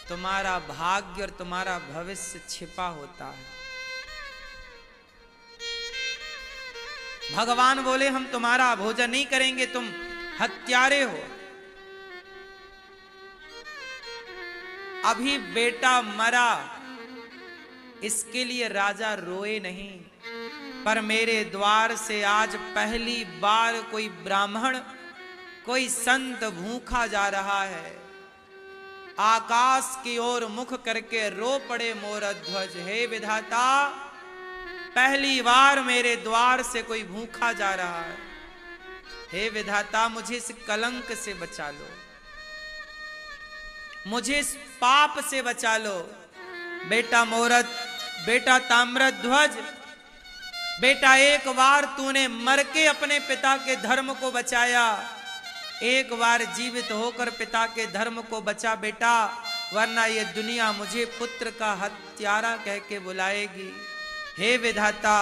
तुम्हारा भाग्य और तुम्हारा भविष्य छिपा होता है। भगवान बोले, हम तुम्हारा भोजन नहीं करेंगे, तुम हत्यारे हो। अभी बेटा मरा, इसके लिए राजा रोए नहीं, पर मेरे द्वार से आज पहली बार कोई ब्राह्मण, कोई संत भूखा जा रहा है। आकाश की ओर मुख करके रो पड़े मोरध्वज, हे विधाता, पहली बार मेरे द्वार से कोई भूखा जा रहा है। हे विधाता, मुझे इस कलंक से बचा लो, मुझे इस पाप से बचा लो। बेटा ताम्रध्वज, बेटा एक बार तूने मर के अपने पिता के धर्म को बचाया, एक बार जीवित होकर पिता के धर्म को बचा बेटा, वरना ये दुनिया मुझे पुत्र का हत्यारा कह के बुलाएगी। हे विधाता,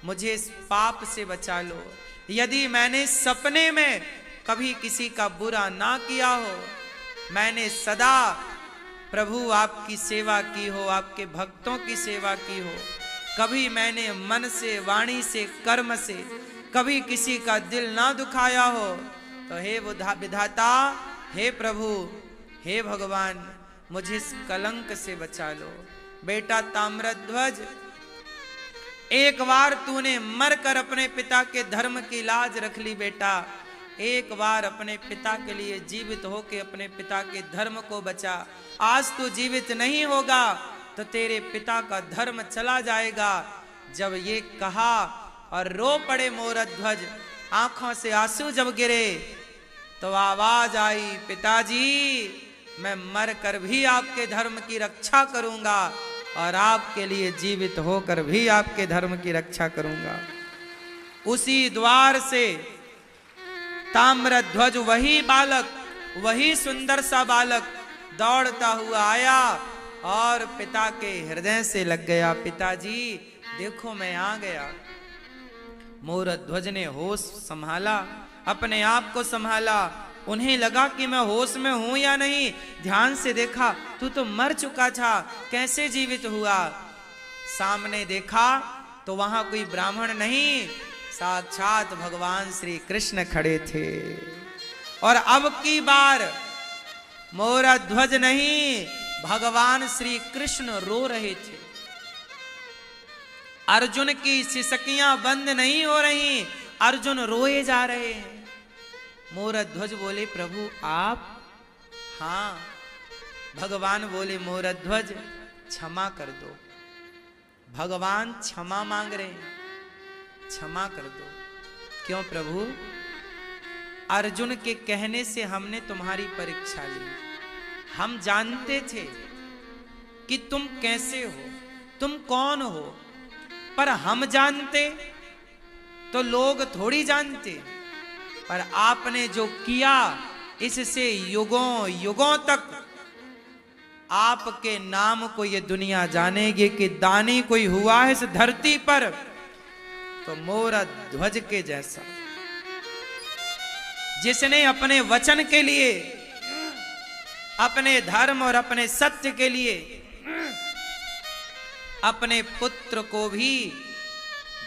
मुझे इस पाप से बचा लो। यदि मैंने सपने में कभी किसी का बुरा ना किया हो, मैंने सदा प्रभु आपकी सेवा की हो, आपके भक्तों की सेवा की हो, कभी मैंने मन से, वाणी से, कर्म से कभी किसी का दिल ना दुखाया हो, तो हे विधाता, हे प्रभु, हे भगवान, मुझे इस कलंक से बचा लो। बेटा ताम्रध्वज, एक बार तूने मरकर अपने पिता के धर्म की लाज रख ली बेटा, एक बार अपने पिता के लिए जीवित होके अपने पिता के धर्म को बचा। आज तू जीवित नहीं होगा तो तेरे पिता का धर्म चला जाएगा। जब ये कहा और रो पड़े मोरध्वज, आंखों से आंसू जब गिरे तो आवाज आई, पिताजी मैं मर कर भी आपके धर्म की रक्षा करूंगा और आपके लिए जीवित होकर भी आपके धर्म की रक्षा करूंगा। उसी द्वार से ताम्रध्वज, वही बालक, वही सुंदर सा बालक दौड़ता हुआ आया और पिता के हृदय से लग गया। पिताजी देखो मैं आ गया। मोरध्वज ने होश संभाला, अपने आप को संभाला। उन्हें लगा कि मैं होश में हूं या नहीं। ध्यान से देखा, तू तो मर चुका था, कैसे जीवित हुआ? सामने देखा तो वहां कोई ब्राह्मण नहीं, साक्षात भगवान श्री कृष्ण खड़े थे। और अब की बार मोरध्वज नहीं, भगवान श्री कृष्ण रो रहे थे। अर्जुन की सिसकियां बंद नहीं हो रही, अर्जुन रोए जा रहे हैं। मोरध्वज बोले, प्रभु आप? हाँ। भगवान बोले, मोरध्वज क्षमा कर दो। भगवान क्षमा मांग रहे हैं, क्षमा कर दो। क्यों प्रभु? अर्जुन के कहने से हमने तुम्हारी परीक्षा ली। हम जानते थे कि तुम कैसे हो, तुम कौन हो, पर हम जानते तो लोग थोड़ी जानते। पर आपने जो किया, इससे युगों युगों तक आपके नाम को ये दुनिया जानेगी कि दानी कोई हुआ है इस धरती पर तो मोरध्वज के जैसा, जिसने अपने वचन के लिए, अपने धर्म और अपने सत्य के लिए अपने पुत्र को भी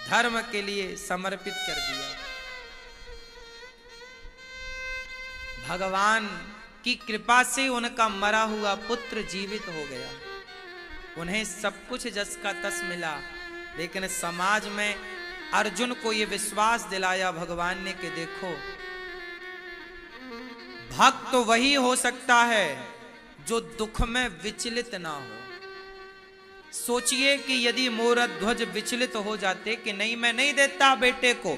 धर्म के लिए समर्पित कर दिया। भगवान की कृपा से उनका मरा हुआ पुत्र जीवित हो गया। उन्हें सब कुछ जस का तस मिला, लेकिन समाज में अर्जुन को यह विश्वास दिलाया भगवान ने कि देखो, भक्त तो वही हो सकता है जो दुख में विचलित ना हो। सोचिए कि यदि मोरध्वज विचलित हो जाते कि नहीं मैं नहीं देता बेटे को,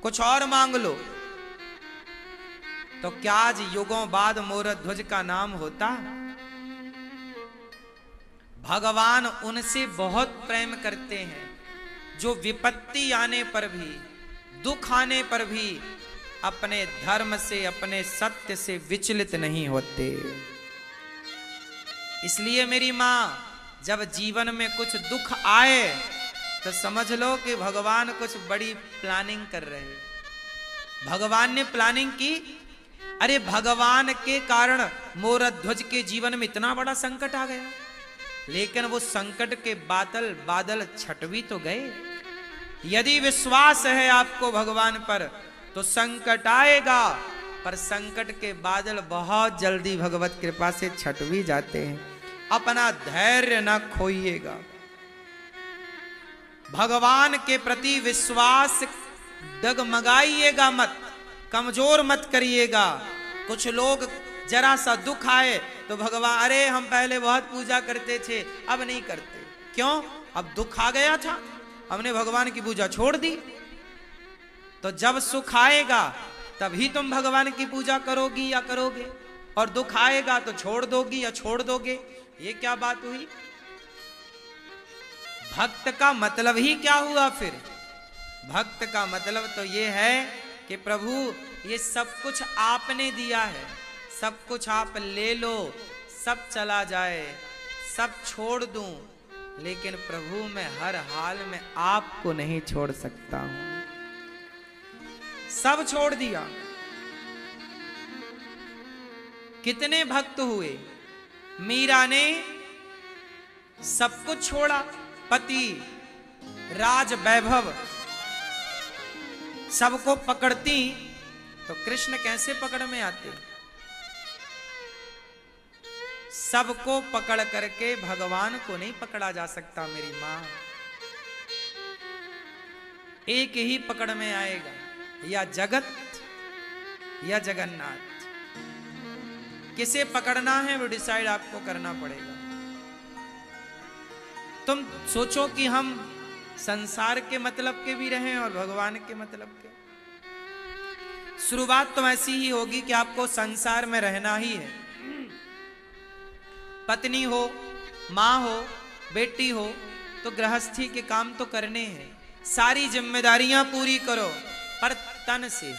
कुछ और मांग लो, तो क्या आज युगों बाद मोरध्वज का नाम होता? भगवान उनसे बहुत प्रेम करते हैं जो विपत्ति आने पर भी, दुख आने पर भी अपने धर्म से, अपने सत्य से विचलित नहीं होते। इसलिए मेरी मां, जब जीवन में कुछ दुख आए तो समझ लो कि भगवान कुछ बड़ी प्लानिंग कर रहे हैं। भगवान ने प्लानिंग की। अरे भगवान के कारण मोरध्वज के जीवन में इतना बड़ा संकट आ गया, लेकिन वो संकट के बादल छट भी तो गए। यदि विश्वास है आपको भगवान पर तो संकट आएगा, पर संकट के बादल बहुत जल्दी भगवत कृपा से छट भी जाते हैं। अपना धैर्य न खोइएगा, भगवान के प्रति विश्वास डगमगाइएगा मत, कमजोर मत करिएगा। कुछ लोग जरा सा दुख आए तो भगवान, अरे हम पहले बहुत पूजा करते थे अब नहीं करते। क्यों? अब दुख आ गया था, हमने भगवान की पूजा छोड़ दी। तो जब सुख आएगा तभी तुम भगवान की पूजा करोगी या करोगे, और दुख आएगा तो छोड़ दोगी या छोड़ दोगे। ये क्या बात हुई? भक्त का मतलब ही क्या हुआ फिर? भक्त का मतलब तो ये है कि प्रभु ये सब कुछ आपने दिया है, सब कुछ आप ले लो, सब चला जाए, सब छोड़ दूं, लेकिन प्रभु मैं हर हाल में आपको नहीं छोड़ सकता हूं। सब छोड़ दिया। कितने भक्त हुए? मीरा ने सब कुछ छोड़ा, पति, राज वैभव सबको पकड़ती, तो कृष्ण कैसे पकड़ में आते? सबको पकड़ करके भगवान को नहीं पकड़ा जा सकता मेरी मां। एक ही पकड़ में आएगा, या जगत या जगन्नाथ? किसे पकड़ना है वो डिसाइड आपको करना पड़ेगा। तुम सोचो कि हम संसार के मतलब के भी रहें और भगवान के मतलब के। शुरुआत तो ऐसी ही होगी कि आपको संसार में रहना ही है। पत्नी हो, मां हो, बेटी हो, तो गृहस्थी के काम तो करने हैं, सारी जिम्मेदारियां पूरी करो, पर तन से,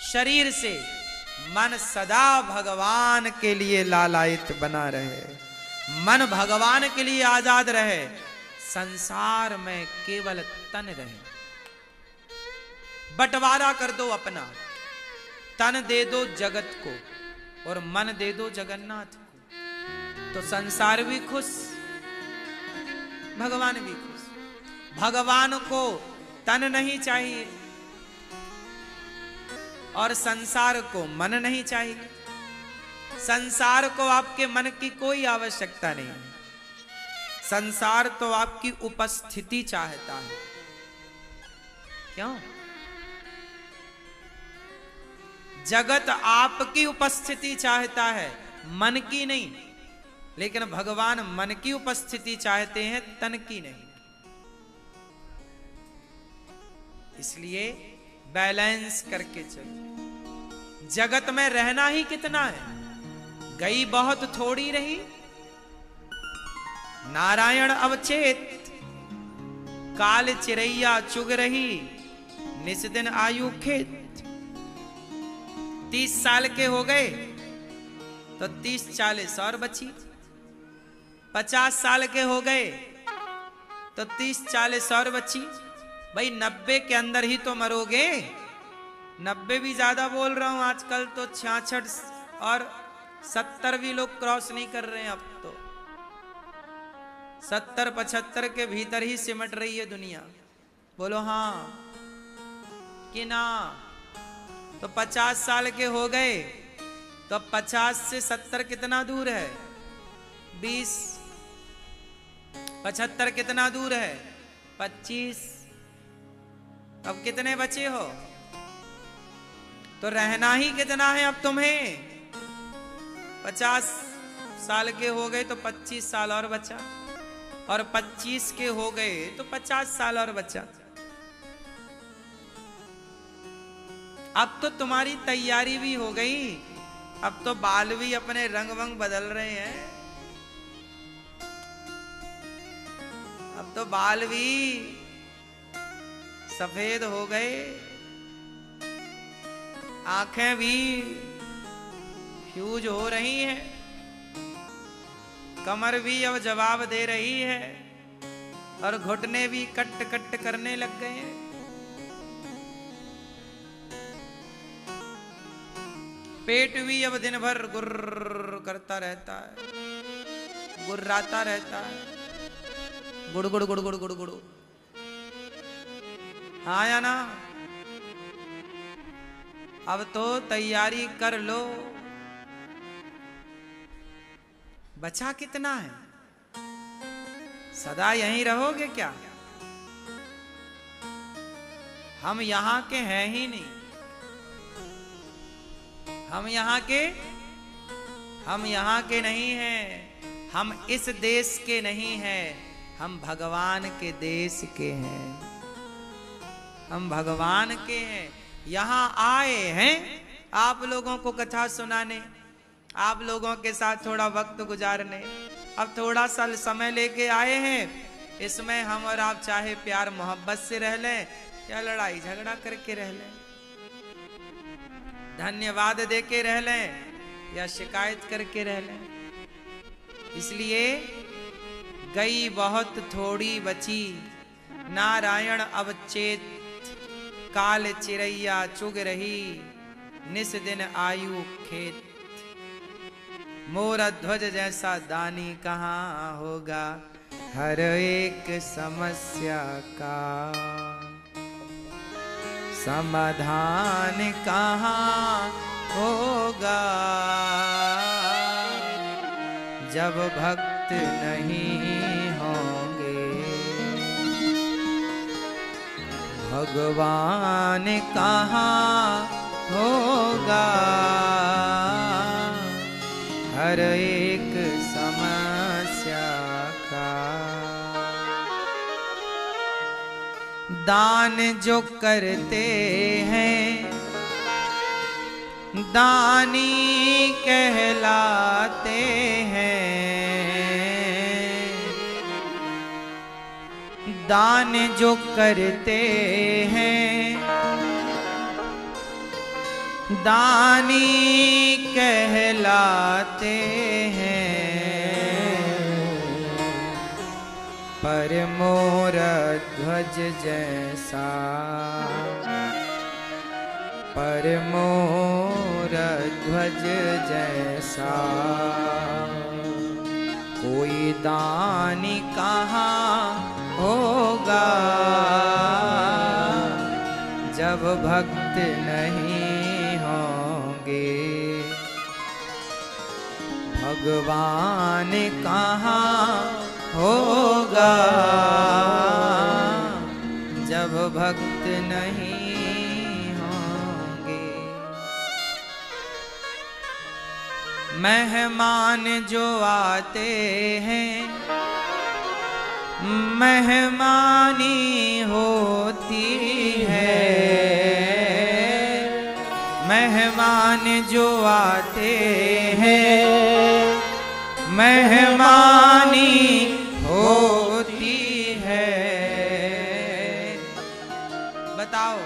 शरीर से मन सदा भगवान के लिए लालायित बना रहे, मन भगवान के लिए आजाद रहे, संसार में केवल तन रहे। बंटवारा कर दो अपना, तन दे दो जगत को और मन दे दो जगन्नाथ को, तो संसार भी खुश, भगवान भी खुश। भगवान को तन नहीं चाहिए और संसार को मन नहीं चाहिए। संसार को आपके मन की कोई आवश्यकता नहीं है, संसार तो आपकी उपस्थिति चाहता है। क्यों? जगत आपकी उपस्थिति चाहता है, मन की नहीं, लेकिन भगवान मन की उपस्थिति चाहते हैं, तन की नहीं। इसलिए बैलेंस करके चलो। जगत में रहना ही कितना है, गई बहुत थोड़ी रही। नारायण अवचेत काल चिरैया चुग रही, निस दिन आयु खेत। 30 साल के हो गए तो 30-40 और बची। 50 साल के हो गए तो 30-40 और बची। भाई 90 के अंदर ही तो मरोगे। 90 भी ज्यादा बोल रहा हूं, आजकल तो 66 और 70 भी लोग क्रॉस नहीं कर रहे हैं। अब तो 70-75 के भीतर ही सिमट रही है दुनिया। बोलो हाँ कि ना? तो 50 साल के हो गए तो 50 से 70 कितना दूर है? 20। 75 कितना दूर है? 25। अब कितने बचे हो? तो रहना ही कितना है अब तुम्हें? 50 साल के हो गए तो 25 साल और बचा, और 25 के हो गए तो 50 साल और बचा। अब तो तुम्हारी तैयारी भी हो गई, अब तो बाल भी अपने रंग वंग बदल रहे हैं। अब तो बाल भी सफेद हो गए, आंखें भी फ्यूज हो रही हैं, कमर भी अब जवाब दे रही है, और घुटने भी कट कट करने लग गए हैं। पेट भी अब दिन भर गुर्र करता रहता है, गुर्राता रहता है, गुड़ गुड़ गुड़ गुड़ गुड़ गुड़। हाँ या ना? अब तो तैयारी कर लो। बचा कितना है? सदा यहीं रहोगे क्या? हम यहां के हैं ही नहीं, हम यहाँ के नहीं हैं, हम इस देश के नहीं हैं, हम भगवान के देश के हैं, हम भगवान के हैं। यहाँ आए हैं आप लोगों को कथा सुनाने, आप लोगों के साथ थोड़ा वक्त गुजारने। अब थोड़ा सा समय लेके आए हैं, इसमें हम और आप चाहे प्यार मोहब्बत से रह लें या लड़ाई झगड़ा करके रह लें, धन्यवाद दे के रह लें या शिकायत करके रह लें। इसलिए गई बहुत थोड़ी बची, नारायण अवचेत काल चिरैया चुग रही, निस दिन आयु खेत। मोर ध्वज जैसा दानी कहाँ होगा, हर एक समस्या का समाधान कहाँ होगा। जब भक्त नहीं होंगे, भगवान कहाँ होगा हर एक समस्या का। दान जो करते हैं दानी कहलाते हैं। दान जो करते हैं दानी कहलाते हैं। पर मोर ध्वज जैसा पर मोर ध्वज जैसा कोई दानी कहाँ होगा जब भक्त नहीं होंगे। भगवान कहाँ होगा जब भक्त नहीं होंगे। मेहमान जो आते हैं मेहमानी होती है। मेहमान जो आते हैं मेहमानी होती है। बताओ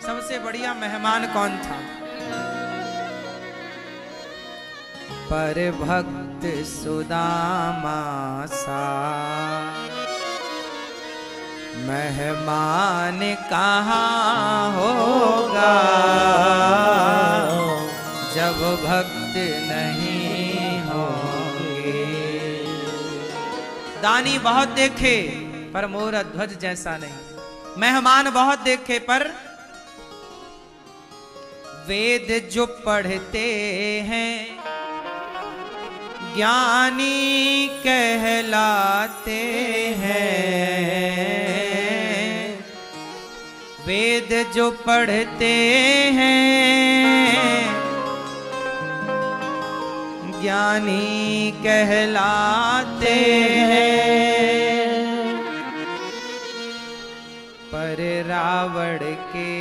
सबसे बढ़िया मेहमान कौन था? पर भक्त सुदामा सा मेहमान कहाँ होगा जब भक्त नहीं होंगे। दानी बहुत देखे पर मोर ध्वज जैसा नहीं। मेहमान बहुत देखे पर वेद जो पढ़ते हैं ज्ञानी कहलाते हैं। वेद जो पढ़ते हैं ज्ञानी कहलाते हैं। पर रावण के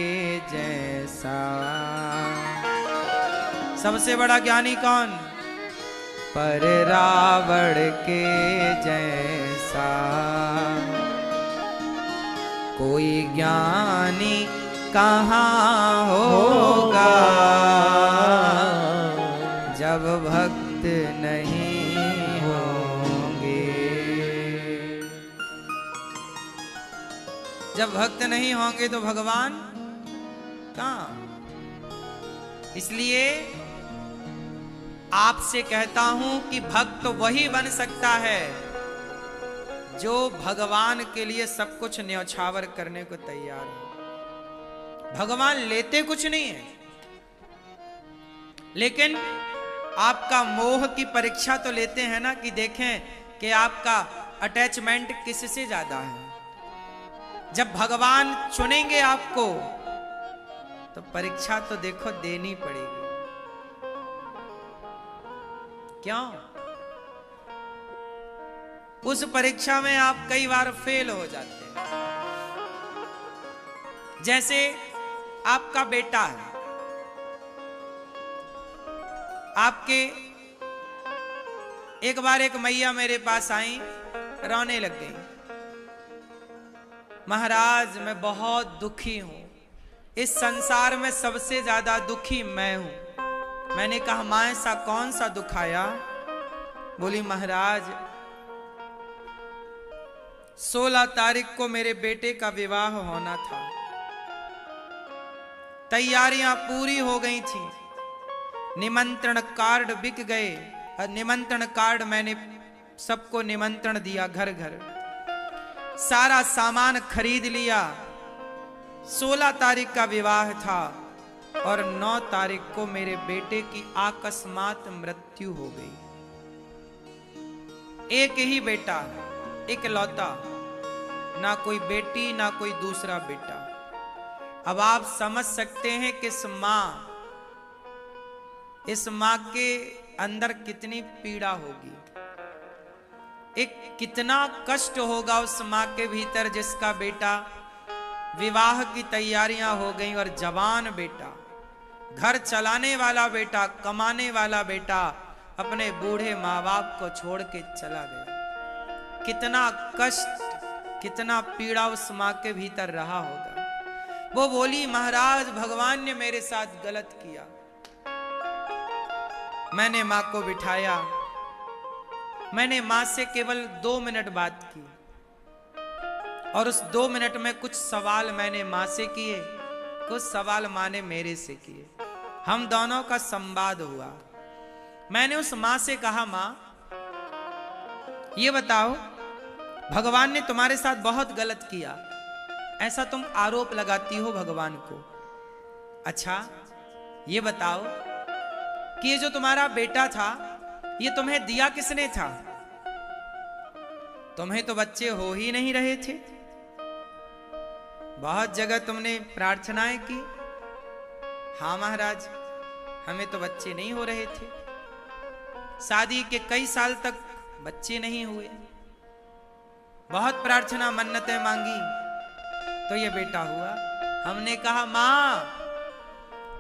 जैसा सबसे बड़ा ज्ञानी कौन? पर रावण के जैसा कोई ज्ञानी कहाँ होगा जब भक्त नहीं होंगे। जब भक्त नहीं होंगे तो भगवान कहाँ? इसलिए आपसे कहता हूं कि भक्त वही बन सकता है जो भगवान के लिए सब कुछ न्यौछावर करने को तैयार हो। भगवान लेते कुछ नहीं है, लेकिन आपका मोह की परीक्षा तो लेते हैं ना, कि देखें कि आपका अटैचमेंट किससे ज्यादा है। जब भगवान चुनेंगे आपको तो परीक्षा तो देखो देनी पड़ेगी। क्यों? उस परीक्षा में आप कई बार फेल हो जाते हैं। जैसे आपका बेटा है, आपके एक बार एक मैया मेरे पास आई, रोने लग गई। महाराज मैं बहुत दुखी हूं, इस संसार में सबसे ज्यादा दुखी मैं हूं। मैंने कहा मां ऐसा कौन सा दुख आया? बोली महाराज 16 तारीख को मेरे बेटे का विवाह होना था, तैयारियां पूरी हो गई थी, निमंत्रण कार्ड बिक गए। निमंत्रण कार्ड मैंने सबको निमंत्रण दिया, घर घर सारा सामान खरीद लिया। 16 तारीख का विवाह था और 9 तारीख को मेरे बेटे की अकस्मात मृत्यु हो गई। एक ही बेटा, इकलौता, ना कोई बेटी ना कोई दूसरा बेटा। अब आप समझ सकते हैं कि इस मां के अंदर कितनी पीड़ा होगी, एक कितना कष्ट होगा उस मां के भीतर जिसका बेटा विवाह की तैयारियां हो गई और जवान बेटा, घर चलाने वाला बेटा, कमाने वाला बेटा अपने बूढ़े माँ बाप को छोड़ के चला गया। कितना कष्ट, कितना पीड़ा उस माँ के भीतर रहा होगा। वो बोली, महाराज भगवान ने मेरे साथ गलत किया। मैंने माँ को बिठाया, मैंने माँ से केवल 2 मिनट बात की और उस 2 मिनट में कुछ सवाल मैंने माँ से किए, कुछ सवाल माँ ने मेरे से किए। हम दोनों का संवाद हुआ। मैंने उस माँ से कहा, माँ ये बताओ, भगवान ने तुम्हारे साथ बहुत गलत किया, ऐसा तुम आरोप लगाती हो भगवान को। अच्छा ये बताओ कि ये जो तुम्हारा बेटा था, ये तुम्हें दिया किसने था? तुम्हें तो बच्चे हो ही नहीं रहे थे। बहुत जगह तुमने प्रार्थनाएं की, हाँ महाराज हमें तो बच्चे नहीं हो रहे थे। शादी के कई साल तक बच्चे नहीं हुए, बहुत प्रार्थना मन्नतें मांगी तो ये बेटा हुआ। हमने कहा, मां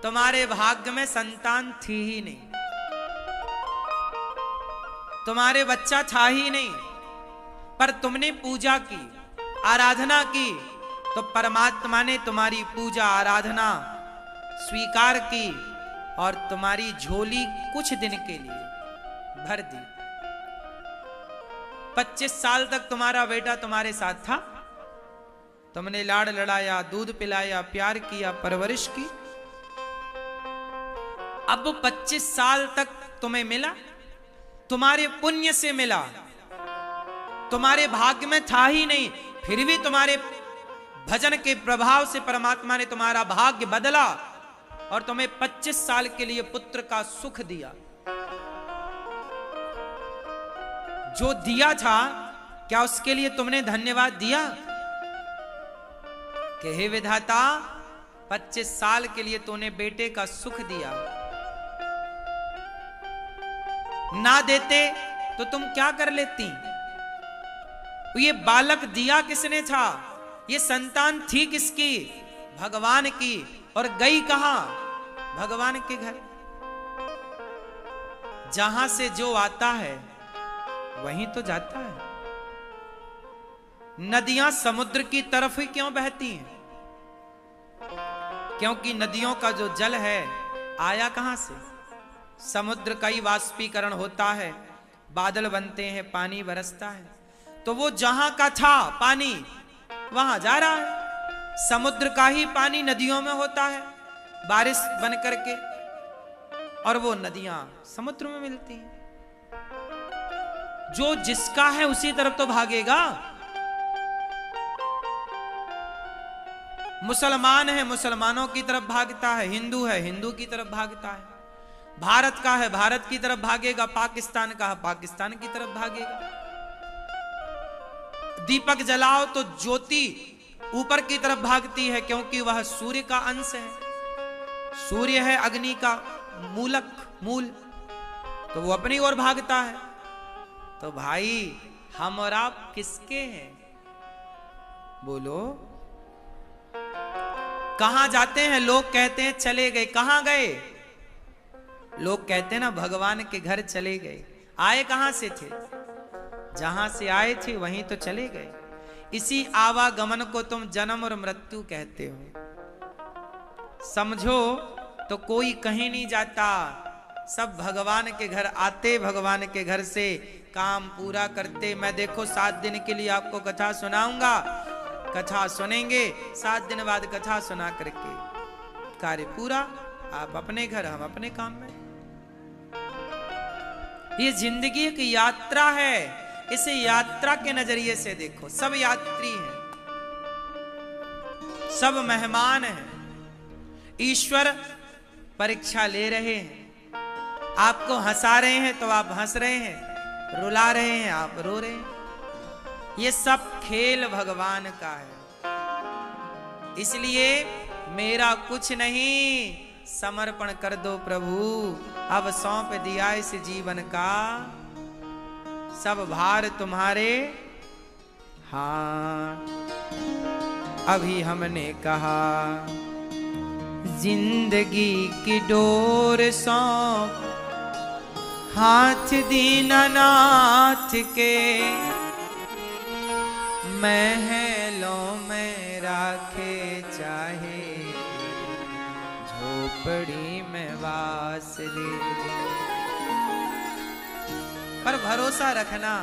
तुम्हारे भाग्य में संतान थी ही नहीं, तुम्हारे बच्चा था ही नहीं, पर तुमने पूजा की, आराधना की तो परमात्मा ने तुम्हारी पूजा आराधना स्वीकार की और तुम्हारी झोली कुछ दिन के लिए भर दी। 25 साल तक तुम्हारा बेटा तुम्हारे साथ था, तुमने लाड़ लड़ाया, दूध पिलाया, प्यार किया, परवरिश की। अब 25 साल तक तुम्हें मिला, तुम्हारे पुण्य से मिला, तुम्हारे भाग्य में था ही नहीं, फिर भी तुम्हारे भजन के प्रभाव से परमात्मा ने तुम्हारा भाग्य बदला और तुम्हें 25 साल के लिए पुत्र का सुख दिया। जो दिया था, क्या उसके लिए तुमने धन्यवाद दिया कि हे विधाता 25 साल के लिए तूने बेटे का सुख दिया? ना देते तो तुम क्या कर लेती? ये बालक दिया किसने था? ये संतान थी किसकी? भगवान की। और गई कहां? भगवान के घर। जहां से जो आता है वहीं तो जाता है। नदियां समुद्र की तरफ ही क्यों बहती हैं? क्योंकि नदियों का जो जल है आया कहां से? समुद्र का ही वाष्पीकरण होता है, बादल बनते हैं, पानी बरसता है, तो वो जहां का था पानी वहां जा रहा है। समुद्र का ही पानी नदियों में होता है बारिश बन करके, और वो नदियां समुद्र में मिलती हैं। जो जिसका है उसी तरफ तो भागेगा। मुसलमान है मुसलमानों की तरफ भागता है, हिंदू है हिंदू की तरफ भागता है, भारत का है भारत की तरफ भागेगा, पाकिस्तान का है पाकिस्तान की तरफ भागेगा। दीपक जलाओ तो ज्योति ऊपर की तरफ भागती है, क्योंकि वह सूर्य का अंश है। सूर्य है अग्नि का मूल, तो वो अपनी ओर भागता है। तो भाई हम और आप किसके हैं? बोलो। कहां जाते हैं? लोग कहते हैं चले गए। कहां गए? लोग कहते हैं ना भगवान के घर चले गए। आए कहां से थे? जहां से आए थे वहीं तो चले गए। इसी आवागमन को तुम जन्म और मृत्यु कहते हो। समझो तो कोई कहीं नहीं जाता, सब भगवान के घर आते, भगवान के घर से काम पूरा करते। मैं देखो 7 दिन के लिए आपको कथा सुनाऊंगा, कथा सुनेंगे, 7 दिन बाद कथा सुना करके कार्य पूरा। आप अपने घर, हम अपने काम में। ये जिंदगी की यात्रा है, इसे यात्रा के नजरिए से देखो। सब यात्री हैं, सब मेहमान हैं। ईश्वर परीक्षा ले रहे हैं। आपको हंसा रहे हैं तो आप हंस रहे हैं, रुला रहे हैं आप रो रहे हैं। ये सब खेल भगवान का है। इसलिए मेरा कुछ नहीं, समर्पण कर दो प्रभु, अब सौंप दिया इस जीवन का सब भार तुम्हारे। हाँ अभी हमने कहा जिंदगी की डोर सौंप हाथ दीनानाथ के, महलों में राखे चाहे झोपड़ी में वास दे, पर भरोसा रखना